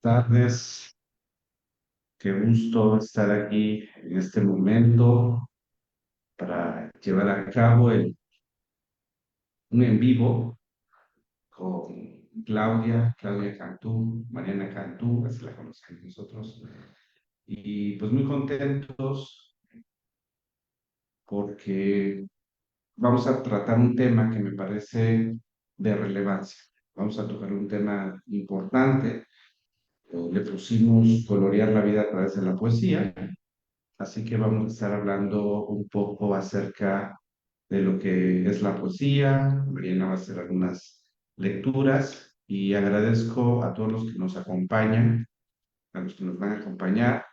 Tardes, qué gusto estar aquí en este momento para llevar a cabo un en vivo con Claudia Cantú, Mariana Cantú, así la conocemos nosotros, y pues muy contentos porque vamos a tratar un tema que me parece de relevancia. Vamos a tocar un tema importante. Le pusimos colorear la vida a través de la poesía. Así que vamos a estar hablando un poco acerca de lo que es la poesía. Mariana va a hacer algunas lecturas y agradezco a todos los que nos acompañan, a los que nos van a acompañar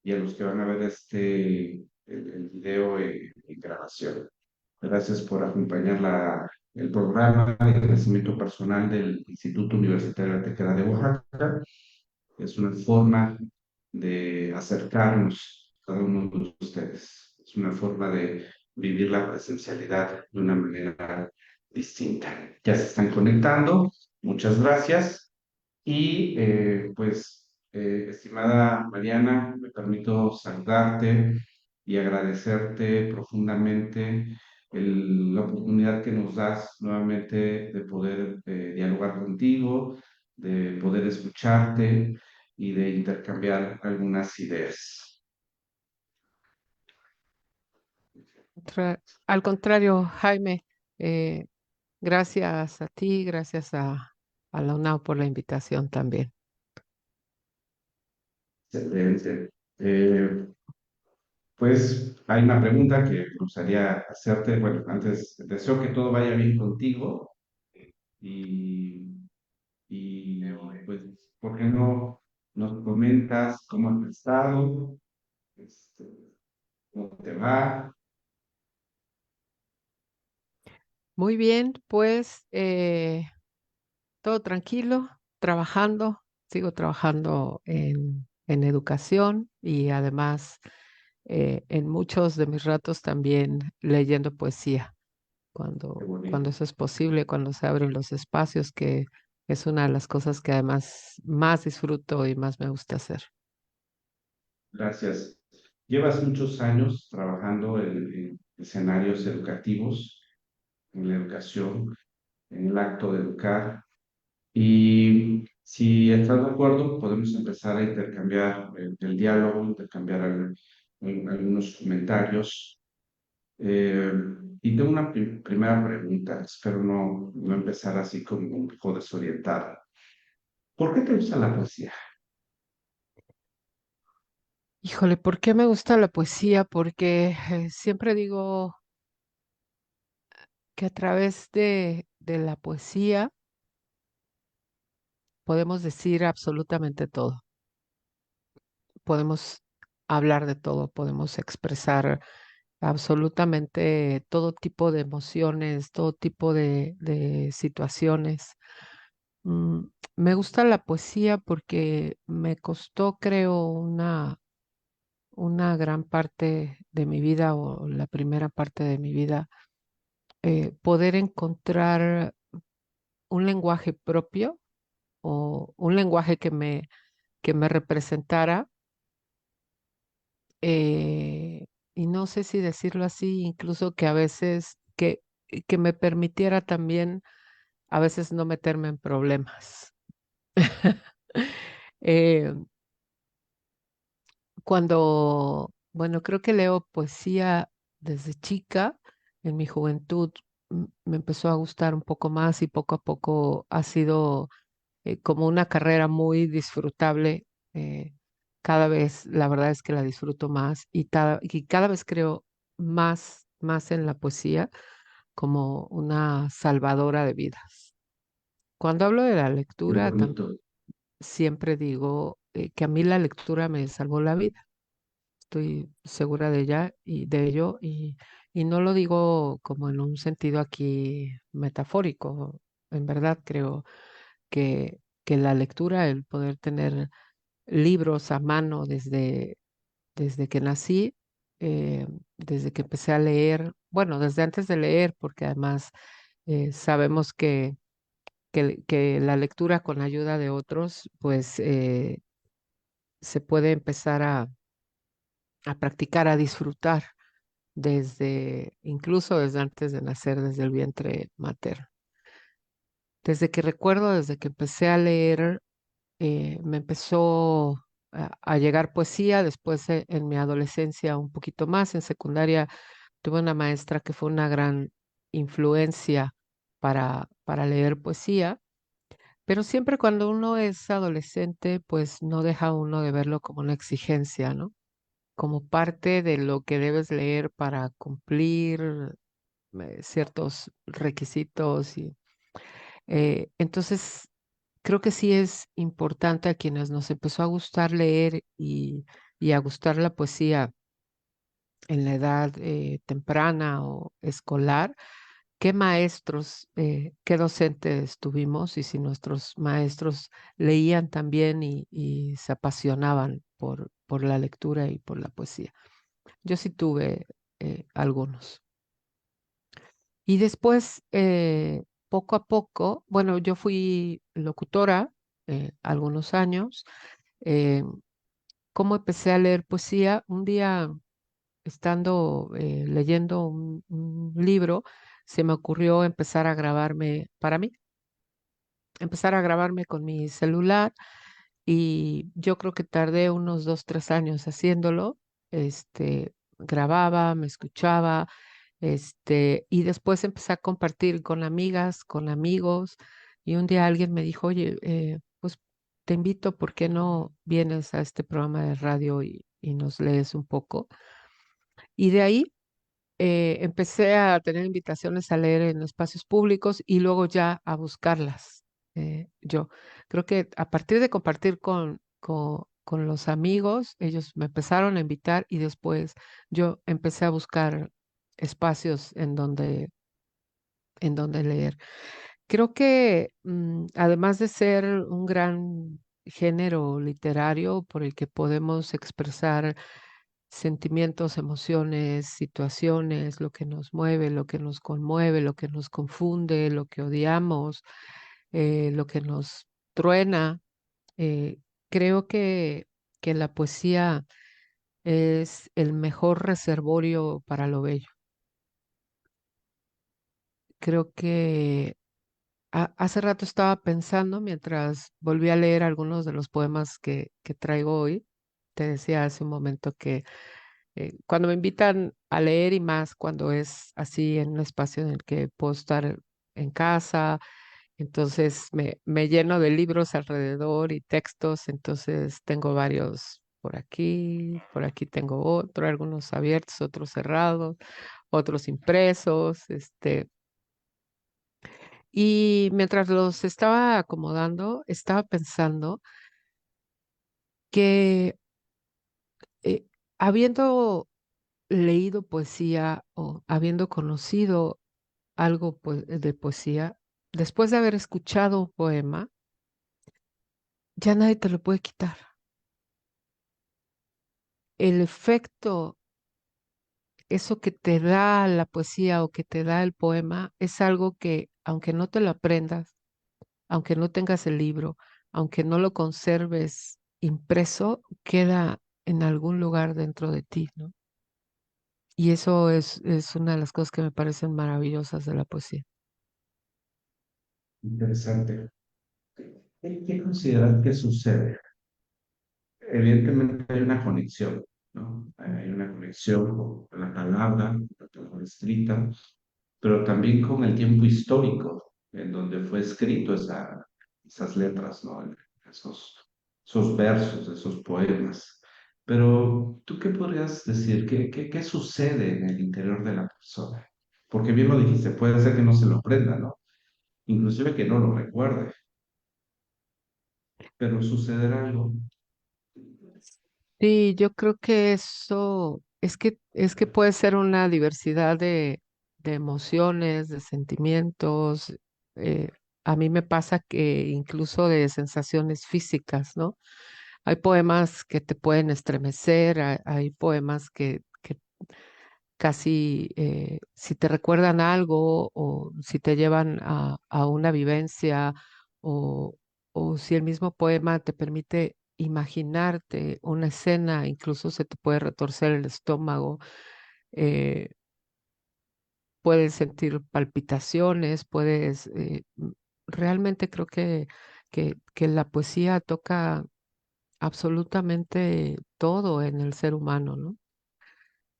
y a los que van a ver el video en grabación. Gracias por acompañar el programa de crecimiento personal del Instituto Universitario de Tequera de Oaxaca. Es una forma de acercarnos a cada uno de ustedes. Es una forma de vivir la presencialidad de una manera distinta. Ya se están conectando. Muchas gracias. Y estimada Mariana, me permito saludarte y agradecerte profundamente la oportunidad que nos das nuevamente de poder dialogar contigo, de poder escucharte y de intercambiar algunas ideas. Al contrario, Jaime, eh, gracias a ti, gracias a la UNAM por la invitación también. Excelente. Pues hay una pregunta que me gustaría hacerte. Bueno, antes deseo que todo vaya bien contigo y, pues, ¿por qué no nos comentas cómo has estado? Este, ¿Cómo te va? Muy bien, pues todo tranquilo, trabajando, sigo trabajando en educación y además en muchos de mis ratos también leyendo poesía, Qué cuando bonito. eso es posible, cuando se abren los espacios, que es una de las cosas que además más disfruto y más me gusta hacer. Gracias. Llevas muchos años trabajando en escenarios educativos, en la educación, en el acto de educar. Y si estás de acuerdo, podemos empezar a intercambiar el diálogo, intercambiar algunos comentarios. Eh, y tengo una primera pregunta, espero no empezar así como un poco desorientada. ¿Por qué te gusta la poesía? Híjole, ¿por qué me gusta la poesía? Porque siempre digo que a través de la poesía podemos decir absolutamente todo. Podemos hablar de todo, podemos expresar absolutamente todo tipo de emociones, todo tipo de situaciones. Mm, Me gusta la poesía porque me costó, creo, una gran parte de mi vida o la primera parte de mi vida, poder encontrar un lenguaje propio o un lenguaje que me representara, y no sé si decirlo así, incluso que a veces que me permitiera también a veces no meterme en problemas. Eh, bueno, creo que leo poesía desde chica. En mi juventud me empezó a gustar un poco más y poco a poco ha sido como una carrera muy disfrutable. eh, Cada vez, la verdad es que la disfruto más y cada vez creo más en la poesía como una salvadora de vidas. Cuando hablo de la Qué lectura, bonito. siempre digo que a mí la lectura me salvó la vida. Estoy segura de ella y de ello y no lo digo como en un sentido aquí metafórico. En verdad creo que la lectura, el poder tener libros a mano desde que nací, eh, desde que empecé a leer, bueno, desde antes de leer, porque además sabemos que que la lectura con ayuda de otros, pues se puede empezar a practicar, a disfrutar desde, incluso desde antes de nacer, desde el vientre materno. Desde que recuerdo, desde que empecé a leer, me empezó a llegar poesía, después en mi adolescencia un poquito más, en secundaria tuve una maestra que fue una gran influencia para leer poesía, pero siempre cuando uno es adolescente, pues no deja uno de verlo como una exigencia, ¿no? Como parte de lo que debes leer para cumplir ciertos requisitos. Y entonces, creo que sí es importante a quienes nos empezó a gustar leer y a gustar la poesía en la edad temprana o escolar, qué maestros, qué docentes tuvimos y si nuestros maestros leían también y se apasionaban por la lectura y por la poesía. Yo sí tuve algunos. Y después, poco a poco, bueno, yo fui locutora algunos años. eh, ¿Cómo empecé a leer poesía? Un día, estando leyendo un libro, se me ocurrió empezar a grabarme para mí, empezar a grabarme con mi celular y yo creo que tardé unos 2, 3 años haciéndolo. Grababa, me escuchaba, y después empecé a compartir con amigas, con amigos, y un día alguien me dijo, oye, pues te invito, ¿por qué no vienes a este programa de radio y nos lees un poco? Y de ahí empecé a tener invitaciones a leer en espacios públicos y luego ya a buscarlas. Yo creo que a partir de compartir con los amigos, ellos me empezaron a invitar y después yo empecé a buscar espacios en donde leer. Creo que además de ser un gran género literario por el que podemos expresar sentimientos, emociones, situaciones, lo que nos mueve, lo que nos conmueve, lo que nos confunde, lo que odiamos, lo que nos truena. eh, Creo que la poesía es el mejor reservorio para lo bello. Creo que hace rato estaba pensando mientras volví a leer algunos de los poemas que traigo hoy. Te decía hace un momento que cuando me invitan a leer y más cuando es así en un espacio en el que puedo estar en casa, entonces me lleno de libros alrededor y textos, entonces tengo varios por aquí tengo otro, algunos abiertos, otros cerrados, otros impresos, y mientras los estaba acomodando, estaba pensando que eh, habiendo leído poesía o habiendo conocido algo de poesía, después de haber escuchado un poema, ya nadie te lo puede quitar. El efecto, eso que te da la poesía o que te da el poema, es algo que, aunque no te lo aprendas, aunque no tengas el libro, aunque no lo conserves impreso, queda en algún lugar dentro de ti, ¿no? Y eso es una de las cosas que me parecen maravillosas de la poesía. Interesante. ¿Qué consideras que sucede? Evidentemente hay una conexión, ¿no? Hay una conexión con la palabra escrita, pero también con el tiempo histórico en donde fue escrito esas letras, ¿no? Esos, esos versos, esos poemas. Pero, ¿tú qué podrías decir? ¿Qué sucede en el interior de la persona? Porque bien lo dijiste, puede ser que no se lo aprenda, ¿no? Inclusive que no lo recuerde, pero sucederá algo. Sí, yo creo que eso es que puede ser una diversidad de emociones, de sentimientos. eh, a mí me pasa que incluso de sensaciones físicas, ¿no? Hay poemas que te pueden estremecer, hay poemas casi si te recuerdan algo o si te llevan a una vivencia o, o si el mismo poema te permite imaginarte una escena, incluso se te puede retorcer el estómago, eh, puedes sentir palpitaciones, realmente creo que la poesía toca absolutamente todo en el ser humano, ¿no?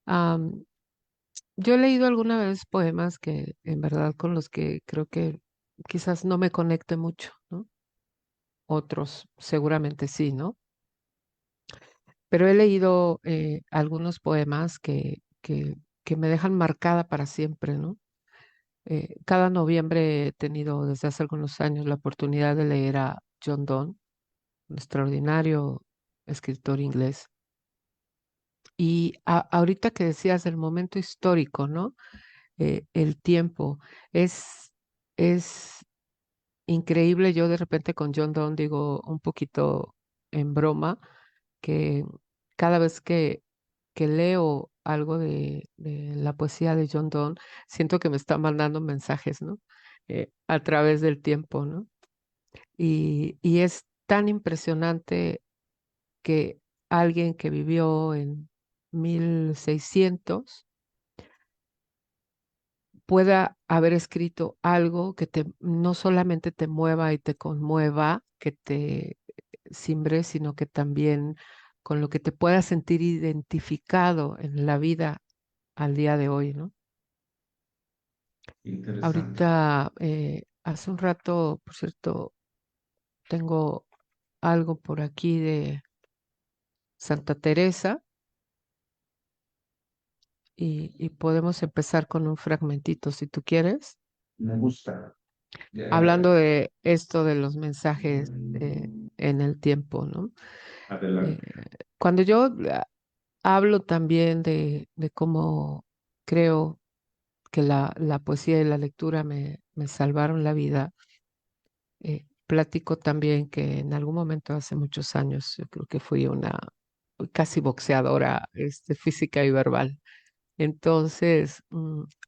Am, yo he leído alguna vez poemas que en verdad con los que creo que quizás no me conecte mucho, ¿no? Otros seguramente sí, ¿no? Pero he leído algunos poemas que me dejan marcada para siempre, ¿no? Cada noviembre he tenido desde hace algunos años la oportunidad de leer a John Donne, un extraordinario escritor inglés. Y ahorita que decías del momento histórico, ¿no? El tiempo es, es increíble. Yo de repente con John Donne digo un poquito en broma que cada vez que leo algo de la poesía de John Donne, siento que me está mandando mensajes, ¿no? A través del tiempo, ¿no? Y es tan impresionante que alguien que vivió en 1600 pueda haber escrito algo que no solamente te mueva y te conmueva, que te simbre, sino que también con lo que te puedas sentir identificado en la vida al día de hoy, ¿no? Interesante. Ahorita, hace un rato, por cierto, tengo algo por aquí de Santa Teresa y podemos empezar con un fragmentito si tú quieres, Me gusta. hablando Ya, de esto de los mensajes en el tiempo, ¿no? Eh, adelante. cuando yo hablo también de cómo creo que la poesía y la lectura me salvaron la vida, platico también que en algún momento hace muchos años, yo creo que fui una casi boxeadora, física y verbal. Entonces,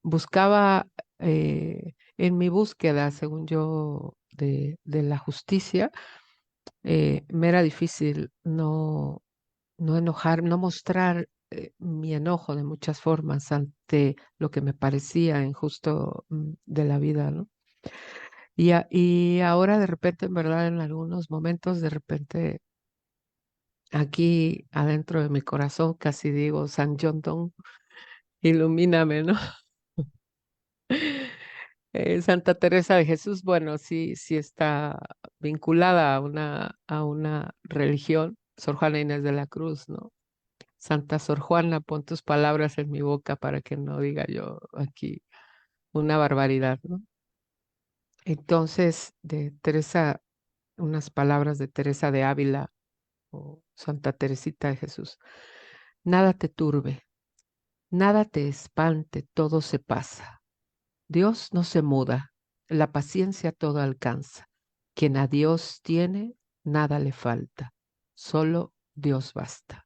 buscaba en mi búsqueda, según yo, de la justicia, me era difícil no enojar, no mostrar mi enojo de muchas formas ante lo que me parecía injusto de la vida, ¿no? Y ahora de repente, en verdad, en algunos momentos, de repente, aquí adentro de mi corazón, casi digo, San John Donne, ilumíname, ¿no? Santa Teresa de Jesús, bueno, sí, sí está vinculada a una religión, Sor Juana Inés de la Cruz, ¿no? Santa Sor Juana, pon tus palabras en mi boca para que no diga yo aquí una barbaridad, ¿no? Entonces, de Teresa, unas palabras de Teresa de Ávila o Santa Teresita de Jesús. Nada te turbe, nada te espante, todo se pasa. Dios no se muda, la paciencia todo alcanza. Quien a Dios tiene, nada le falta, solo Dios basta.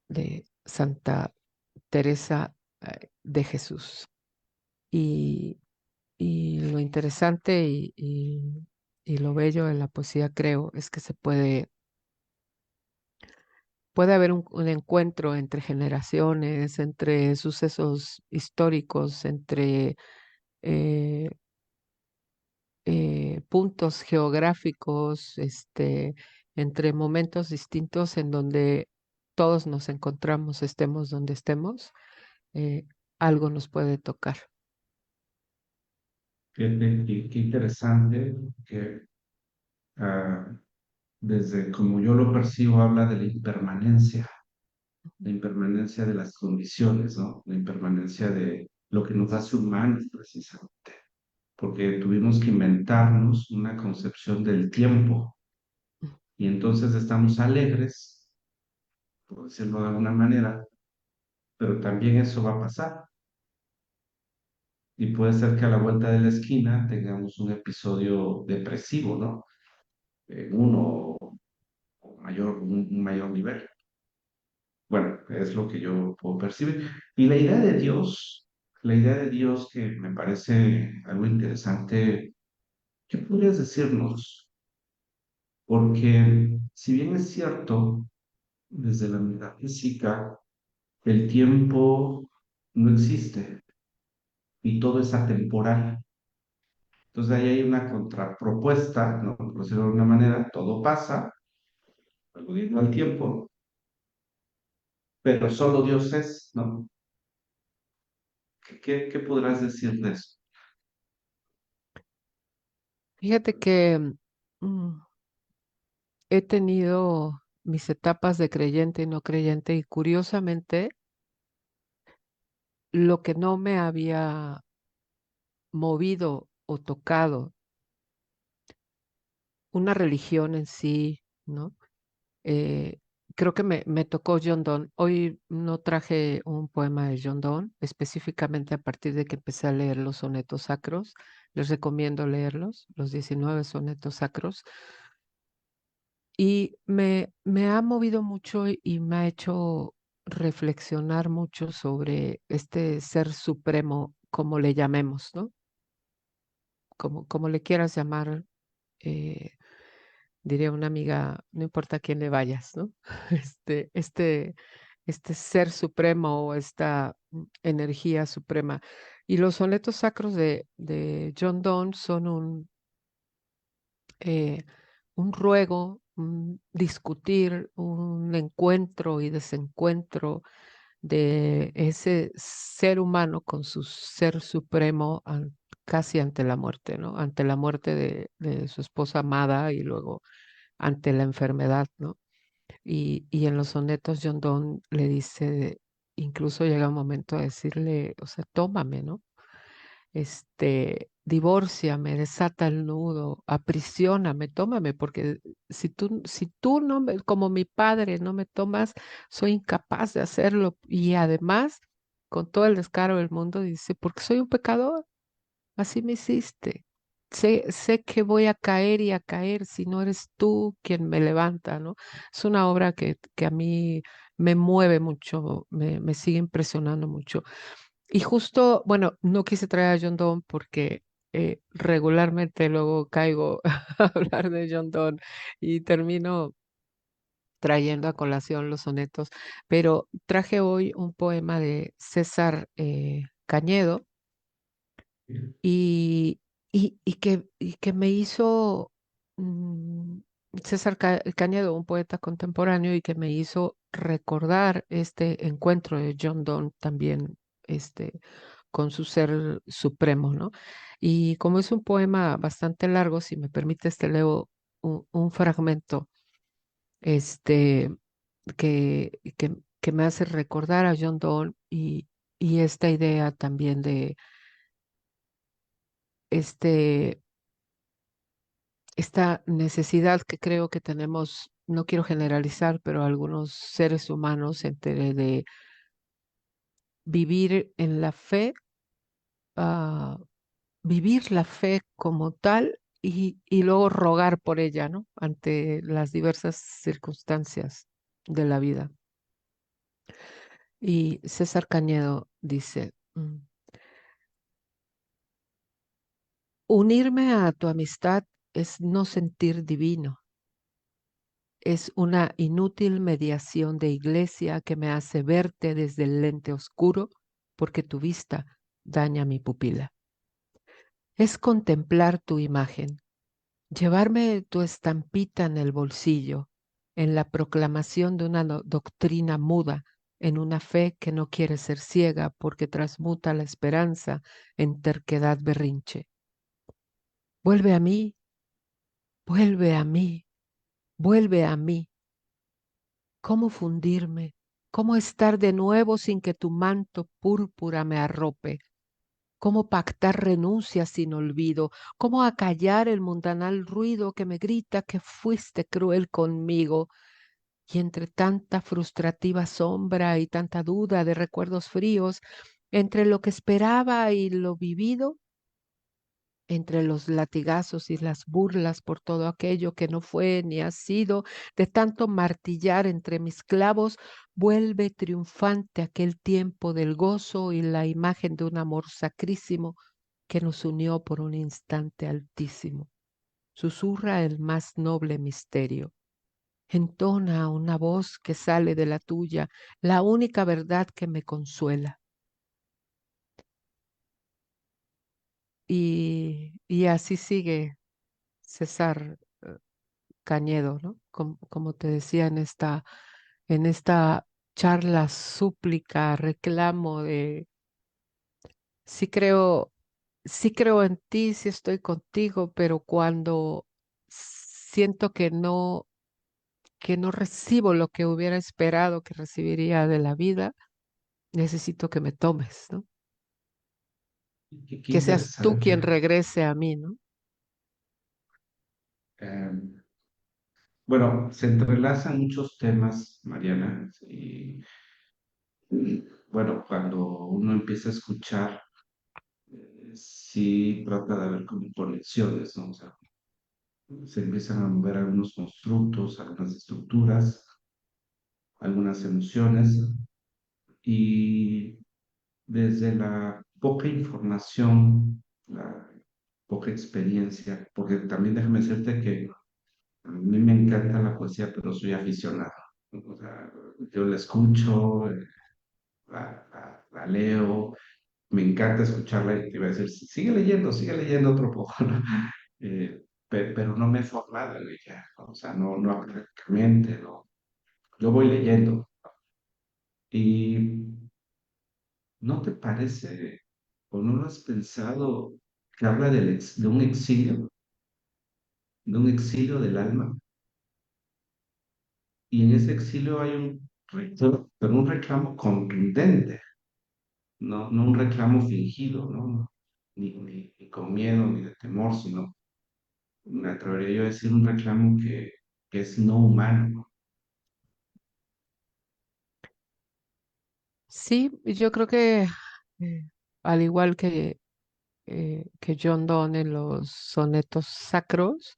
De Santa Teresa de Jesús. Y, y lo interesante y lo bello de la poesía, creo, es que puede haber un encuentro entre generaciones, entre sucesos históricos, entre eh, puntos geográficos, entre momentos distintos en donde todos nos encontramos, estemos donde estemos, eh, algo nos puede tocar. Fíjate, qué interesante que ah, desde como yo lo percibo, habla de la impermanencia de las condiciones, ¿no? La impermanencia de lo que nos hace humanos, precisamente, porque tuvimos que inventarnos una concepción del tiempo y entonces estamos alegres, por decirlo de alguna manera, pero también eso va a pasar y puede ser que a la vuelta de la esquina tengamos un episodio depresivo, ¿no? Uno o mayor, un mayor nivel. es lo que yo puedo percibir. Y la idea de Dios que me parece algo interesante, ¿qué podrías decirnos? Porque si bien es cierto, desde la metafísica, el tiempo no existe y todo es atemporal. Entonces ahí hay una contrapropuesta, ¿no? Por decirlo de alguna manera, todo pasa, aludiendo al tiempo, pero solo Dios es, ¿no? ¿Qué podrás decir de eso? Fíjate que mm, he tenido mis etapas de creyente y no creyente y curiosamente lo que no me había movido o tocado una religión en sí, ¿no? Eh, Creo que me tocó John Donne. Hoy no traje un poema de John Donne, específicamente a partir de que empecé a leer los sonetos sacros. Les recomiendo leerlos, los 19 sonetos sacros. Y me ha movido mucho y me ha hecho reflexionar mucho sobre este ser supremo, como le llamemos, ¿no? Como le quieras llamar, eh, diría una amiga, no importa a quién le vayas, ¿no? Este, este, este ser supremo o esta energía suprema. Y los sonetos sacros de John Donne son eh, un ruego, un discutir, un encuentro y desencuentro de ese ser humano con su ser supremo casi ante la muerte, ¿no? Ante la muerte de su esposa amada y luego ante la enfermedad, ¿no? Y en los sonetos John Donne le dice, incluso llega un momento a decirle, o sea, tómame, ¿no? Divórciame, desata el nudo, aprisioname, tómame, porque si tú no me, como mi padre, no me tomas, soy incapaz de hacerlo. Y además, con todo el descaro del mundo, dice, porque soy un pecador, así me hiciste. Sé que voy a caer y a caer si no eres tú quien me levanta, ¿no? Es una obra que a mí me mueve mucho, me sigue impresionando mucho. Y justo, bueno, no quise traer a John Donne porque regularmente luego caigo a hablar de John Donne y termino trayendo a colación los sonetos, pero traje hoy un poema de César Cañedo y, y que me hizo mm, César Cañedo, un poeta contemporáneo, y que me hizo recordar este encuentro de John Donne también, con su ser supremo, ¿no? Y como es un poema bastante largo, si me permites, te leo un fragmento, este, que me hace recordar a John Donne y esta idea también de este, esta necesidad que creo que tenemos, no quiero generalizar, pero algunos seres humanos entre de vivir en la fe, ah, vivir la fe como tal y luego rogar por ella, ¿no? Ante las diversas circunstancias de la vida. Y César Cañedo dice, unirme a tu amistad es no sentir divino, es una inútil mediación de iglesia que me hace verte desde el lente oscuro porque tu vista daña mi pupila. Es contemplar tu imagen, llevarme tu estampita en el bolsillo, en la proclamación de una doctrina muda, en una fe que no quiere ser ciega porque transmuta la esperanza en terquedad berrinche. Vuelve a mí, vuelve a mí, vuelve a mí. ¿Cómo fundirme? ¿Cómo estar de nuevo sin que tu manto púrpura me arrope? ¿Cómo pactar renuncia sin olvido? ¿Cómo acallar el mundanal ruido que me grita que fuiste cruel conmigo? Y entre tanta frustrativa sombra y tanta duda de recuerdos fríos, entre lo que esperaba y lo vivido, entre los latigazos y las burlas por todo aquello que no fue ni ha sido, de tanto martillar entre mis clavos, Vuelve triunfante aquel tiempo del gozo y la imagen de un amor sacrísimo que nos unió por un instante altísimo. Susurra el más noble misterio. Entona una voz que sale de la tuya, la única verdad que me consuela. Y así sigue César Cañedo, ¿no? Como te decía en esta charla, súplica, reclamo de sí creo, sí creo en ti, sí estoy contigo, pero cuando siento que no recibo lo que hubiera esperado que recibiría de la vida, necesito que me tomes, ¿no? Qué Que seas tú quien interesante. regrese a mí, ¿no? Eh, bueno, se entrelazan muchos temas, Mariana, y, bueno, cuando uno empieza a escuchar, sí trata de haber como conexiones, ¿no? O sea, se empiezan a mover algunos constructos, algunas estructuras, algunas emociones, y desde la poca información, la poca experiencia, porque también déjame decirte que a mí me encanta la poesía, pero soy aficionado. O sea, yo la escucho, la leo, me encanta escucharla y te iba a decir, sigue leyendo otro poco, ¿no? Pero no me he formado en ella, ¿no? O sea, no académicamente, no. Yo voy leyendo. ¿Y no te parece o no lo has pensado que habla de un exilio del alma? Y en ese exilio hay un reclamo, pero un reclamo contundente, no un reclamo fingido, ¿no? Ni con miedo ni de temor, sino, me atrevería yo a decir, un reclamo que es no humano, ¿no? Sí, yo creo que al igual que John Donne en los sonetos sacros,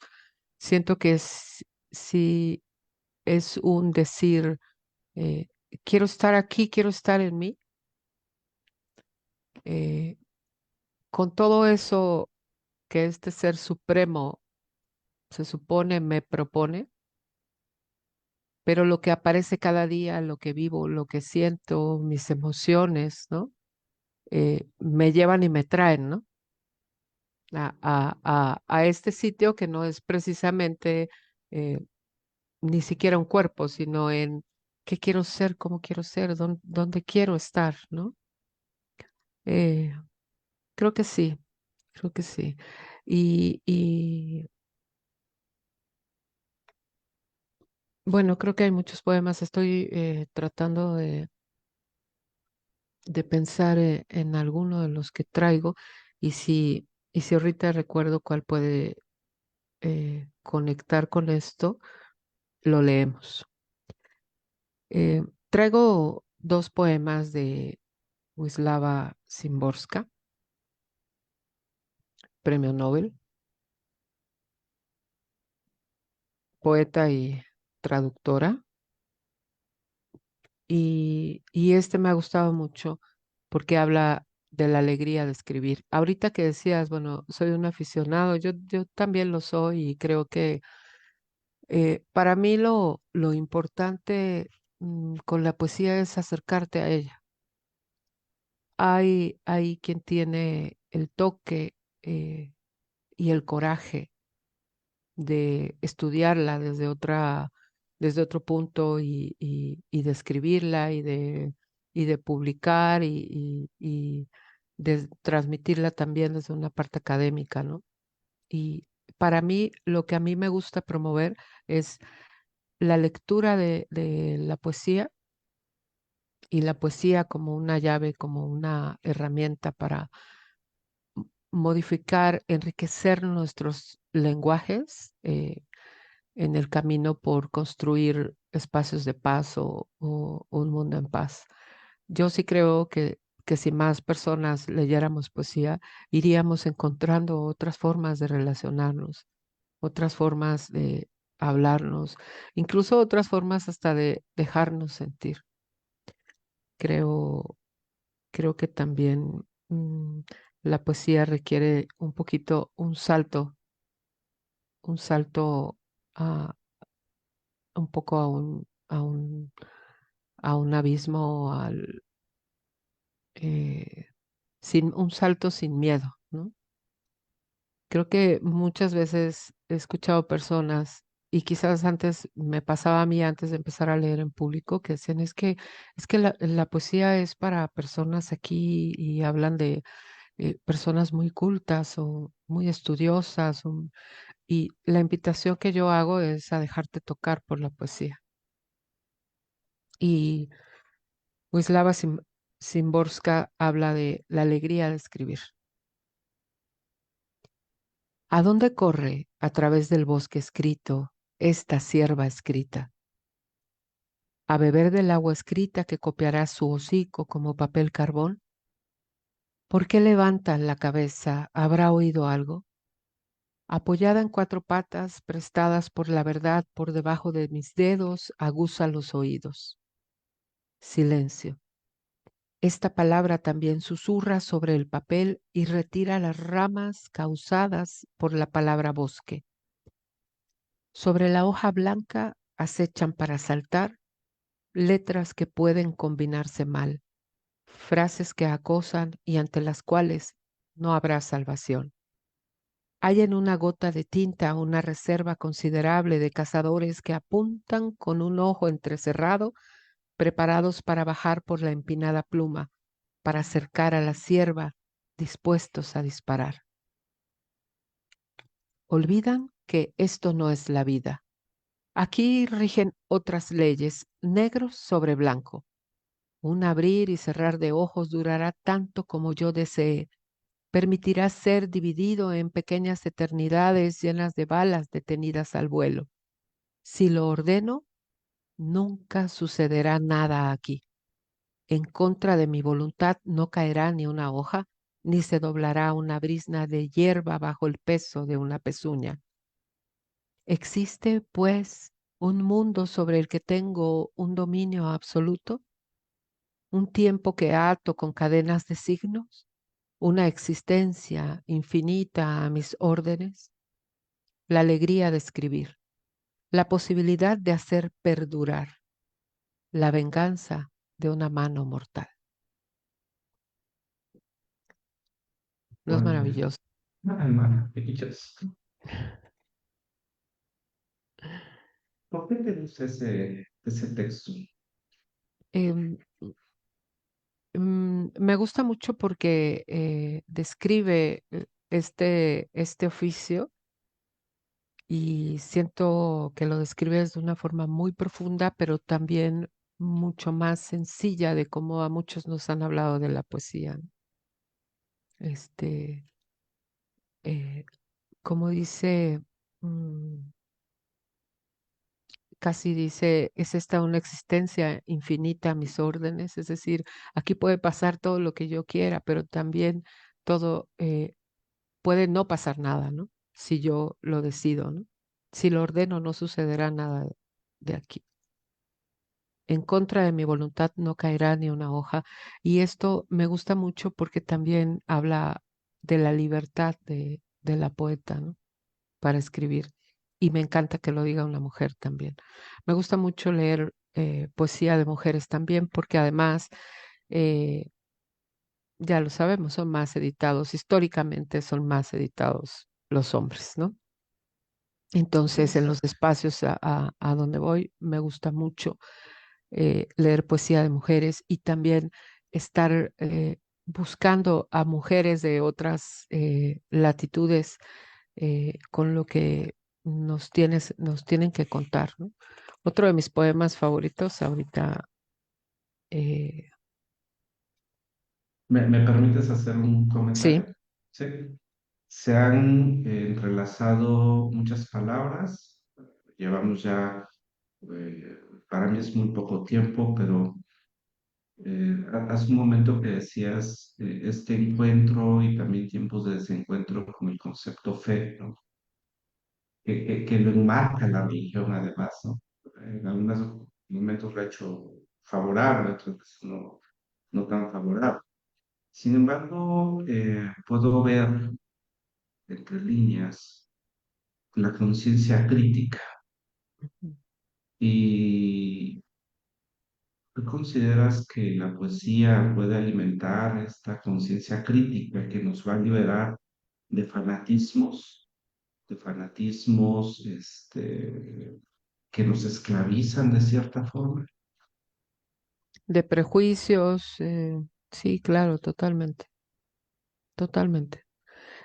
siento que sí es un decir, eh, quiero estar aquí, quiero estar en mí, eh, con todo eso que este ser supremo se supone me propone, pero lo que aparece cada día, lo que vivo, lo que siento, mis emociones, ¿no? Me llevan y me traen, ¿no? A este sitio que no es precisamente eh, ni siquiera un cuerpo, sino en qué quiero ser, cómo quiero ser, dónde quiero estar, ¿no? Eh, creo que sí, creo que sí. Y bueno, creo que hay muchos poemas. Estoy tratando de pensar en alguno de los que traigo y si ahorita recuerdo cuál puede conectar con esto, lo leemos. Traigo dos poemas de Wisława Szymborska, premio Nobel, poeta y traductora. Y este me ha gustado mucho porque habla de la alegría de escribir. Ahorita que decías, bueno, soy un aficionado, yo también lo soy y creo que para mí lo importante con la poesía es acercarte a ella. Hay quien tiene el toque y el coraje de estudiarla desde otro punto y de escribirla y de publicar y de transmitirla también desde una parte académica, ¿no? Y para mí, lo que a mí me gusta promover es la lectura de la poesía y la poesía como una llave, como una herramienta para modificar, enriquecer nuestros lenguajes en el camino por construir espacios de paz o un mundo en paz. Yo sí creo que si más personas leyéramos poesía, iríamos encontrando otras formas de relacionarnos, otras formas de hablarnos, incluso otras formas hasta de dejarnos sentir. creo, creo que también mm, la poesía requiere un poquito un salto a un poco a un abismo, eh, sin un salto sin miedo, ¿no? Creo que muchas veces he escuchado personas, y quizás antes me pasaba a mí antes de empezar a leer en público, que decían, es que la poesía es para personas aquí y hablan de personas muy cultas o muy estudiosas. Y la invitación que yo hago es a dejarte tocar por la poesía. Y Wisława Szymborska habla de la alegría de escribir. ¿A dónde corre a través del bosque escrito esta sierva escrita? ¿A beber del agua escrita que copiará su hocico como papel carbón? ¿Por qué levanta la cabeza? ¿Habrá oído algo? Apoyada en cuatro patas, prestadas por la verdad por debajo de mis dedos, aguza los oídos. Silencio. Esta palabra también susurra sobre el papel y retira las ramas causadas por la palabra bosque. Sobre la hoja blanca acechan para saltar letras que pueden combinarse mal, frases que acosan y ante las cuales no habrá salvación. Hay en una gota de tinta una reserva considerable de cazadores que apuntan con un ojo entrecerrado, preparados para bajar por la empinada pluma, para acercar a la sierva, dispuestos a disparar. Olvidan que esto no es la vida. Aquí rigen otras leyes, negro sobre blanco. Un abrir y cerrar de ojos durará tanto como yo desee. Permitirá ser dividido en pequeñas eternidades llenas de balas detenidas al vuelo. Si lo ordeno, nunca sucederá nada aquí. En contra de mi voluntad no caerá ni una hoja, ni se doblará una brizna de hierba bajo el peso de una pezuña. ¿Existe, pues, un mundo sobre el que tengo un dominio absoluto? ¿Un tiempo que ato con cadenas de signos? ¿Una existencia infinita a mis órdenes? La alegría de escribir, la posibilidad de hacer perdurar, la venganza de una mano mortal. ¿No es Pues, maravilloso? maravillas. ¿Por qué te gusta ese texto? Em, Me gusta mucho porque describe este oficio y siento que lo describes de una forma muy profunda, pero también mucho más sencilla de cómo a muchos nos han hablado de la poesía, ¿no? Este, eh, como dice, mm, casi dice, es esta una existencia infinita a mis órdenes, es decir, aquí puede pasar todo lo que yo quiera, pero también todo puede no pasar nada, ¿no? Si yo lo decido, ¿no? Si lo ordeno, no sucederá nada de aquí. En contra de mi voluntad no caerá ni una hoja. Y esto me gusta mucho porque también habla de la libertad de la poeta, ¿no? Para escribir. Y me encanta que lo diga una mujer también. Me gusta mucho leer poesía de mujeres también porque además, eh, ya lo sabemos, son más editados, históricamente son más editados los hombres, ¿no? Entonces, en los Exacto. espacios a donde voy, me gusta mucho leer poesía de mujeres y también estar buscando a mujeres de otras latitudes con lo que nos tienen que contar, ¿no? Otro de mis poemas favoritos ahorita, eh, ¿Me permites hacer un sí, comentario? Sí. Se han entrelazado muchas palabras. Llevamos ya, eh, para mí es muy poco tiempo, pero hace un momento que decías este encuentro y también tiempos de desencuentro con el concepto fe, ¿no? Que lo enmarca la religión además, ¿no? En algunos momentos lo ha hecho favorable, otras veces no. no tan favorable. Sin embargo, puedo ver entre líneas la conciencia crítica. ¿Y tú consideras que la poesía puede alimentar esta conciencia crítica que nos va a liberar de fanatismos, que nos esclavizan de cierta forma? De prejuicios, sí, claro, totalmente, totalmente.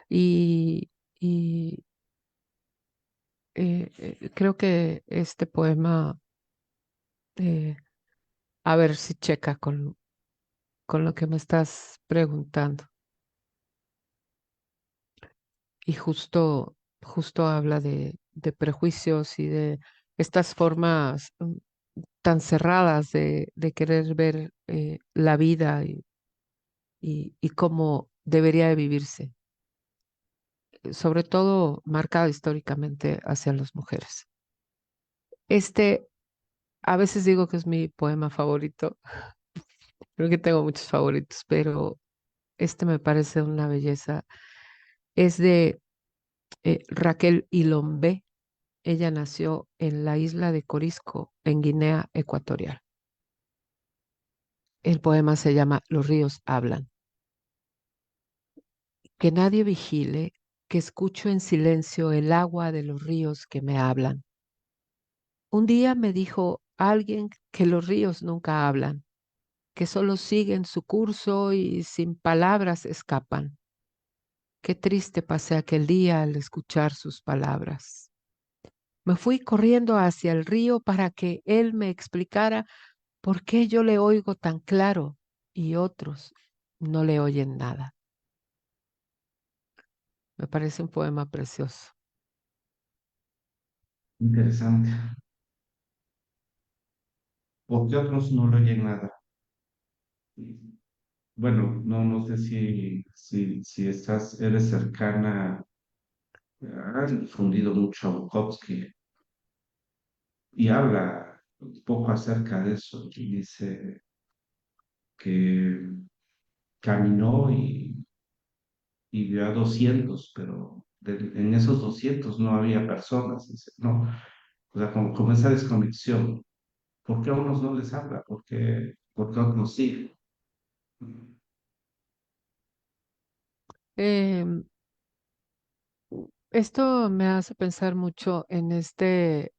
Y, y creo que este poema, eh, a ver si checa con lo que me estás preguntando. Y justo habla de prejuicios y de estas formas tan cerradas de querer ver la vida y cómo debería de vivirse, sobre todo marcada históricamente hacia las mujeres. Este, a veces digo que es mi poema favorito, creo que tengo muchos favoritos, pero este me parece una belleza. Es de Raquel Ilombe. Ella nació en la isla de Corisco, en Guinea Ecuatorial. El poema se llama Los ríos hablan. Que nadie vigile, que escucho en silencio el agua de los ríos que me hablan. Un día me dijo alguien que los ríos nunca hablan, que solo siguen su curso y sin palabras escapan. Qué triste pasé aquel día al escuchar sus palabras. Me fui corriendo hacia el río para que él me explicara por qué yo le oigo tan claro y otros no le oyen nada. Me parece un poema precioso. Interesante. Porque otros no lo oyen nada. Bueno, no sé si eres cercana, han difundido mucho a Bukowski y habla un poco acerca de eso y dice que caminó y vio a 200, pero en esos 200 no había personas, dice, no, o sea, como esa desconexión. ¿Por qué a unos no les habla? ¿Por qué a otros sí? Em, Esto me hace pensar mucho en este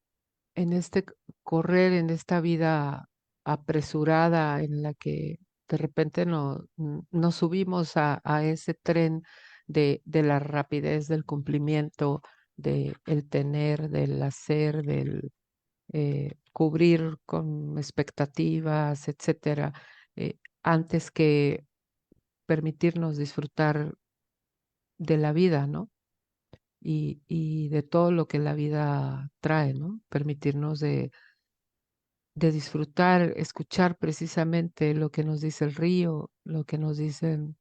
correr, en esta vida apresurada en la que de repente nos subimos a ese tren de la rapidez del cumplimiento, del tener, del hacer, del cubrir con expectativas, etcétera, antes que permitirnos disfrutar de la vida, ¿no? Y de todo lo que la vida trae, ¿no? Permitirnos de disfrutar, escuchar precisamente lo que nos dice el río, lo que nos dicen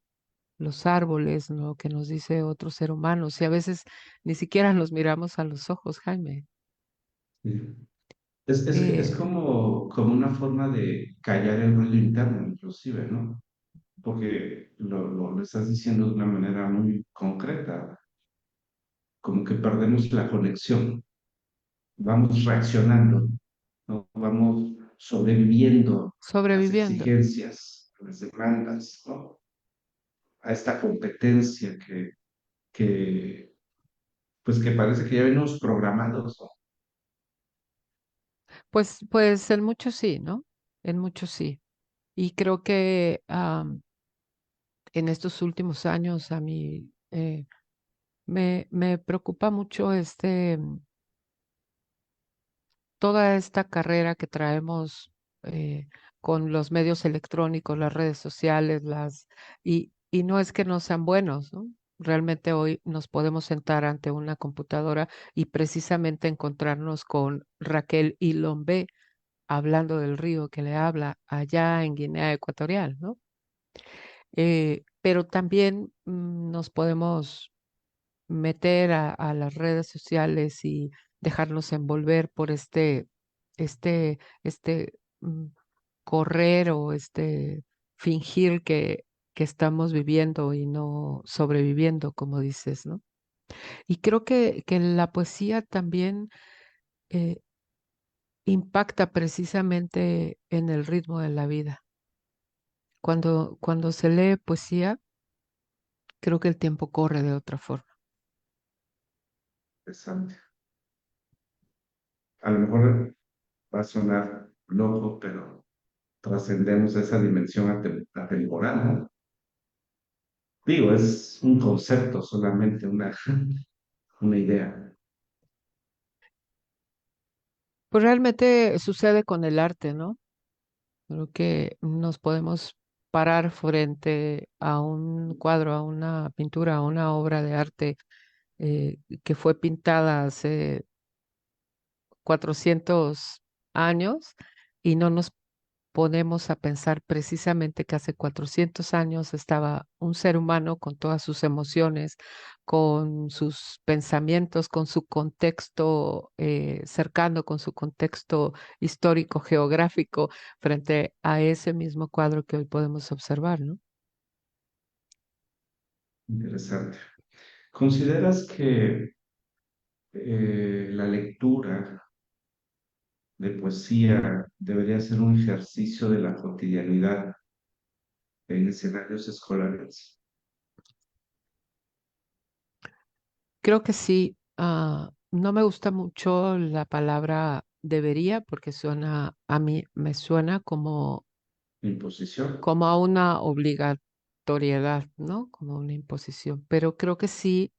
los árboles, lo que nos dice otro ser humano. Y a veces ni siquiera nos miramos a los ojos, Jaime. Sí. Es Eh, como una forma de callar el ruido interno, inclusive, ¿no? Porque lo estás diciendo de una manera muy concreta, como que perdemos la conexión, vamos reaccionando, ¿no? Vamos sobreviviendo a las Sobreviviendo. exigencias, a las demandas, ¿no? A esta competencia que, pues que parece que ya venimos programados, ¿no? Pues en mucho sí, ¿no? En mucho sí. Y creo que en estos últimos años a mí me preocupa mucho toda esta carrera que traemos con los medios electrónicos, las redes sociales, y no es que no sean buenos, ¿no? Realmente hoy nos podemos sentar ante una computadora y precisamente encontrarnos con Raquel Ilombe hablando del río que le habla allá en Guinea Ecuatorial, ¿no? Pero también nos podemos meter a las redes sociales y dejarnos envolver por este correr o este fingir que estamos viviendo y no sobreviviendo, como dices, ¿no? Y creo que la poesía también eh, impacta precisamente en el ritmo de la vida. Cuando se lee poesía, creo que el tiempo corre de otra forma. Interesante. A lo mejor va a sonar loco, pero trascendemos esa dimensión atemporal, ¿no? Digo, es un concepto solamente, una idea. Pues realmente sucede con el arte, ¿no? Creo que nos podemos parar frente a un cuadro, a una pintura, a una obra de arte que fue pintada hace 400 años y no nos ponemos a pensar precisamente que hace 400 años estaba un ser humano con todas sus emociones, con sus pensamientos, con su contexto cercano, con su contexto histórico, geográfico, frente a ese mismo cuadro que hoy podemos observar, ¿no? Interesante. ¿Consideras que la lectura de poesía debería ser un ejercicio de la cotidianidad en escenarios escolares? Creo que sí. No me gusta mucho la palabra debería porque suena, a mí me suena Imposición. como a una obligatoriedad, ¿no? Como una imposición. Pero creo que sí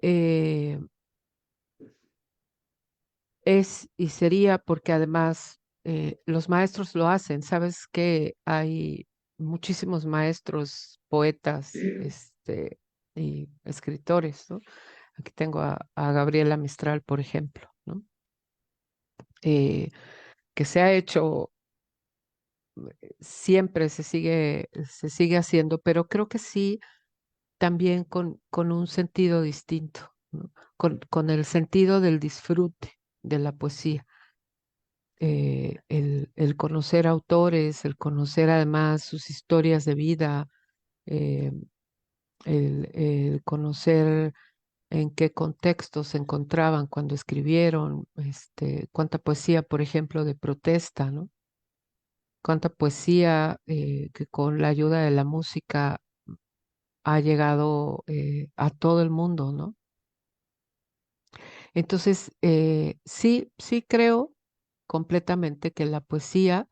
eh, es y sería porque además los maestros lo hacen. Sabes que hay muchísimos maestros, poetas, y escritores, ¿no? Aquí tengo a Gabriela Mistral, por ejemplo, ¿no? Eh, que se ha hecho, siempre se sigue haciendo, pero creo que sí también con un sentido distinto, ¿no? Con el sentido del disfrute de la poesía, el conocer autores, el conocer además sus historias de vida, eh, el conocer en qué contexto se encontraban cuando escribieron, cuánta poesía, por ejemplo, de protesta, ¿no? Cuánta poesía que con la ayuda de la música ha llegado a todo el mundo, ¿no? Entonces, sí, sí creo completamente que la poesía,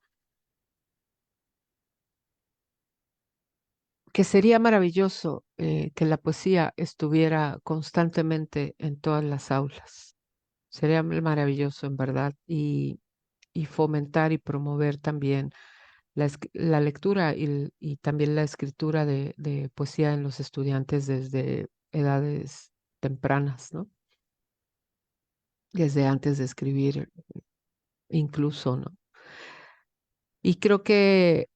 que sería maravilloso que la poesía estuviera constantemente en todas las aulas. Sería maravilloso, en verdad, y fomentar y promover también la lectura y también la escritura de poesía en los estudiantes desde edades tempranas, ¿no? Desde antes de escribir incluso, ¿no? Y creo que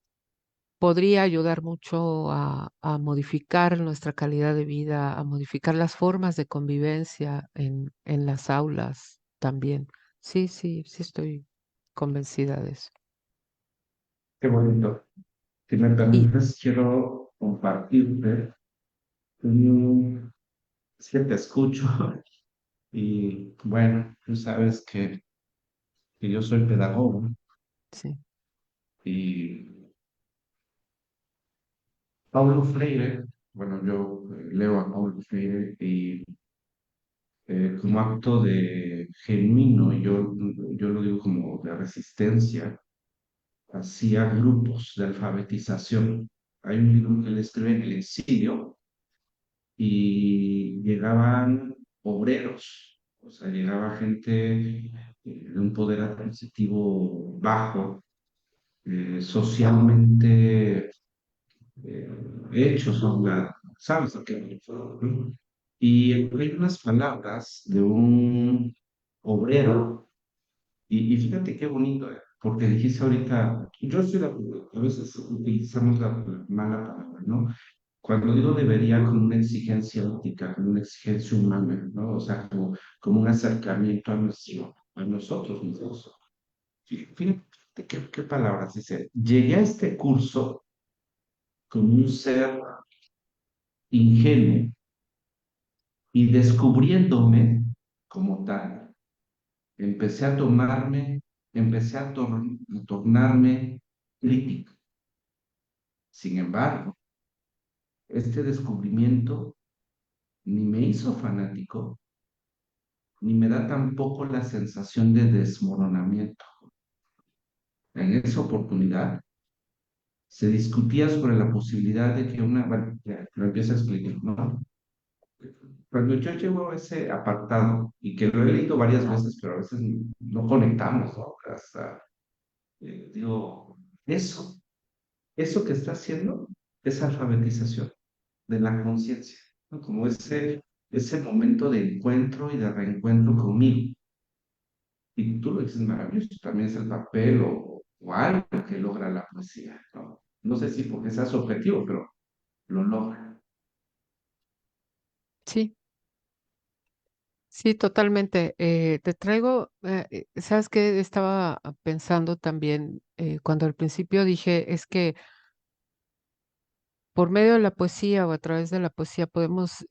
podría ayudar mucho a modificar nuestra calidad de vida, a modificar las formas de convivencia en las aulas también. Sí, sí, sí estoy convencida de eso. Qué bonito. Si me Y permites, quiero compartirte un, es que te escucho y bueno, tú sabes que yo soy pedagogo sí, y Paulo Freire, bueno, yo leo a Paulo Freire y como acto de genuino, yo lo digo como de resistencia, hacía grupos de alfabetización. Hay un libro que él escribe en el exilio y llegaban obreros, o sea, llegaba gente de un poder adquisitivo bajo, socialmente eh, hechos a un lado, ¿sabes lo que me refiero, no? Y hay unas palabras de un obrero, y fíjate qué bonito, porque dijiste ahorita, yo estoy de acuerdo, a veces utilizamos la mala palabra, ¿no? Cuando digo debería con una exigencia ética, con una exigencia humana, ¿no? O sea, como un acercamiento a nosotros mismos. Fíjate ¿qué palabras dice? Llegué a este curso con un ser ingenuo y descubriéndome como tal, empecé a tomarme, a tornarme crítico. Sin embargo, este descubrimiento ni me hizo fanático, ni me da tampoco la sensación de desmoronamiento. En esa oportunidad se discutía sobre la posibilidad de que una, bueno, ya, lo empiezo a explicar, ¿no? Cuando yo llego a ese apartado, y que lo he leído varias veces, pero a veces no conectamos, ¿no? Hasta, digo, eso que está haciendo es alfabetización de la conciencia, ¿no? Como ese momento de encuentro y de reencuentro conmigo. Y tú lo dices maravilloso, también es el papel o algo que logra la poesía, ¿no? No sé si porque sea su objetivo, pero lo logra. Sí, sí, totalmente. Te traigo, ¿sabes qué? Estaba pensando también cuando al principio dije, es que por medio de la poesía o a través de la poesía podemos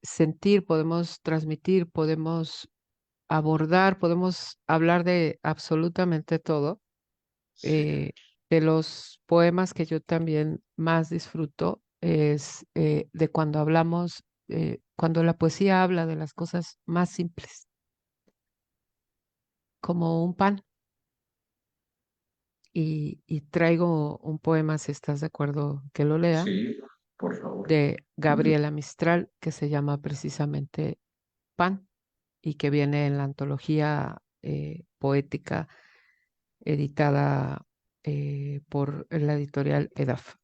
sentir, podemos transmitir, podemos abordar, podemos hablar de absolutamente todo. Sí, Eh, de los poemas que yo también más disfruto es de cuando hablamos, cuando la poesía habla de las cosas más simples, como un pan. Y traigo un poema, si estás de acuerdo que lo lea, sí, por favor. de Gabriela Mistral, que se llama precisamente Pan y que viene en la antología poética editada por la editorial EDAF.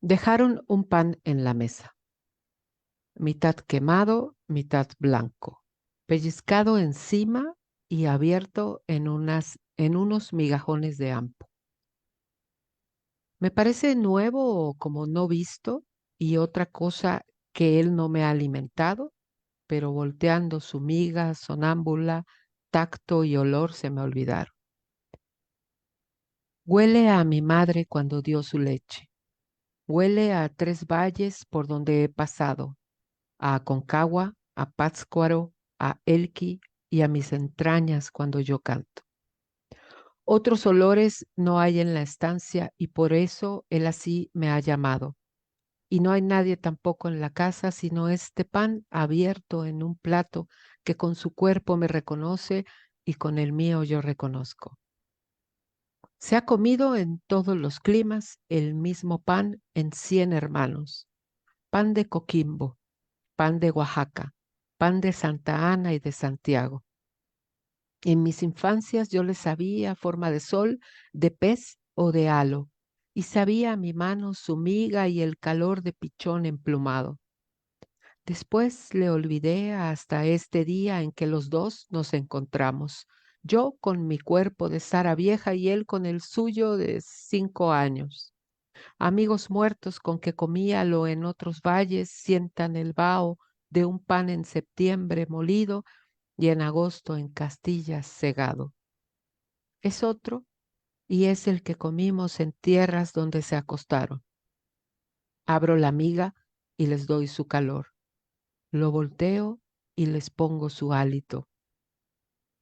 Dejaron un pan en la mesa, mitad quemado, mitad blanco, pellizcado encima y abierto en unos migajones de ampo. Me parece nuevo o como no visto y otra cosa que él no me ha alimentado, pero volteando su miga sonámbula, tacto y olor se me olvidaron. Huele a mi madre cuando dio su leche. Huele a tres valles por donde he pasado, a Aconcagua, a Pátzcuaro, a Elqui y a mis entrañas cuando yo canto. Otros olores no hay en la estancia y por eso él así me ha llamado. Y no hay nadie tampoco en la casa sino este pan abierto en un plato que con su cuerpo me reconoce y con el mío yo reconozco. Se ha comido en todos los climas el mismo pan en 100 hermanos. Pan de Coquimbo, pan de Oaxaca, pan de Santa Ana y de Santiago. En mis infancias yo le sabía forma de sol, de pez o de halo, y sabía a mi mano su miga y el calor de pichón emplumado. Después le olvidé hasta este día en que los dos nos encontramos, yo con mi cuerpo de Sara vieja y él con el suyo de 5 años. Amigos muertos con que comíalo en otros valles sientan el vaho de un pan en septiembre molido y en agosto en Castilla segado. Es otro y es el que comimos en tierras donde se acostaron. Abro la miga y les doy su calor. Lo volteo y les pongo su hálito.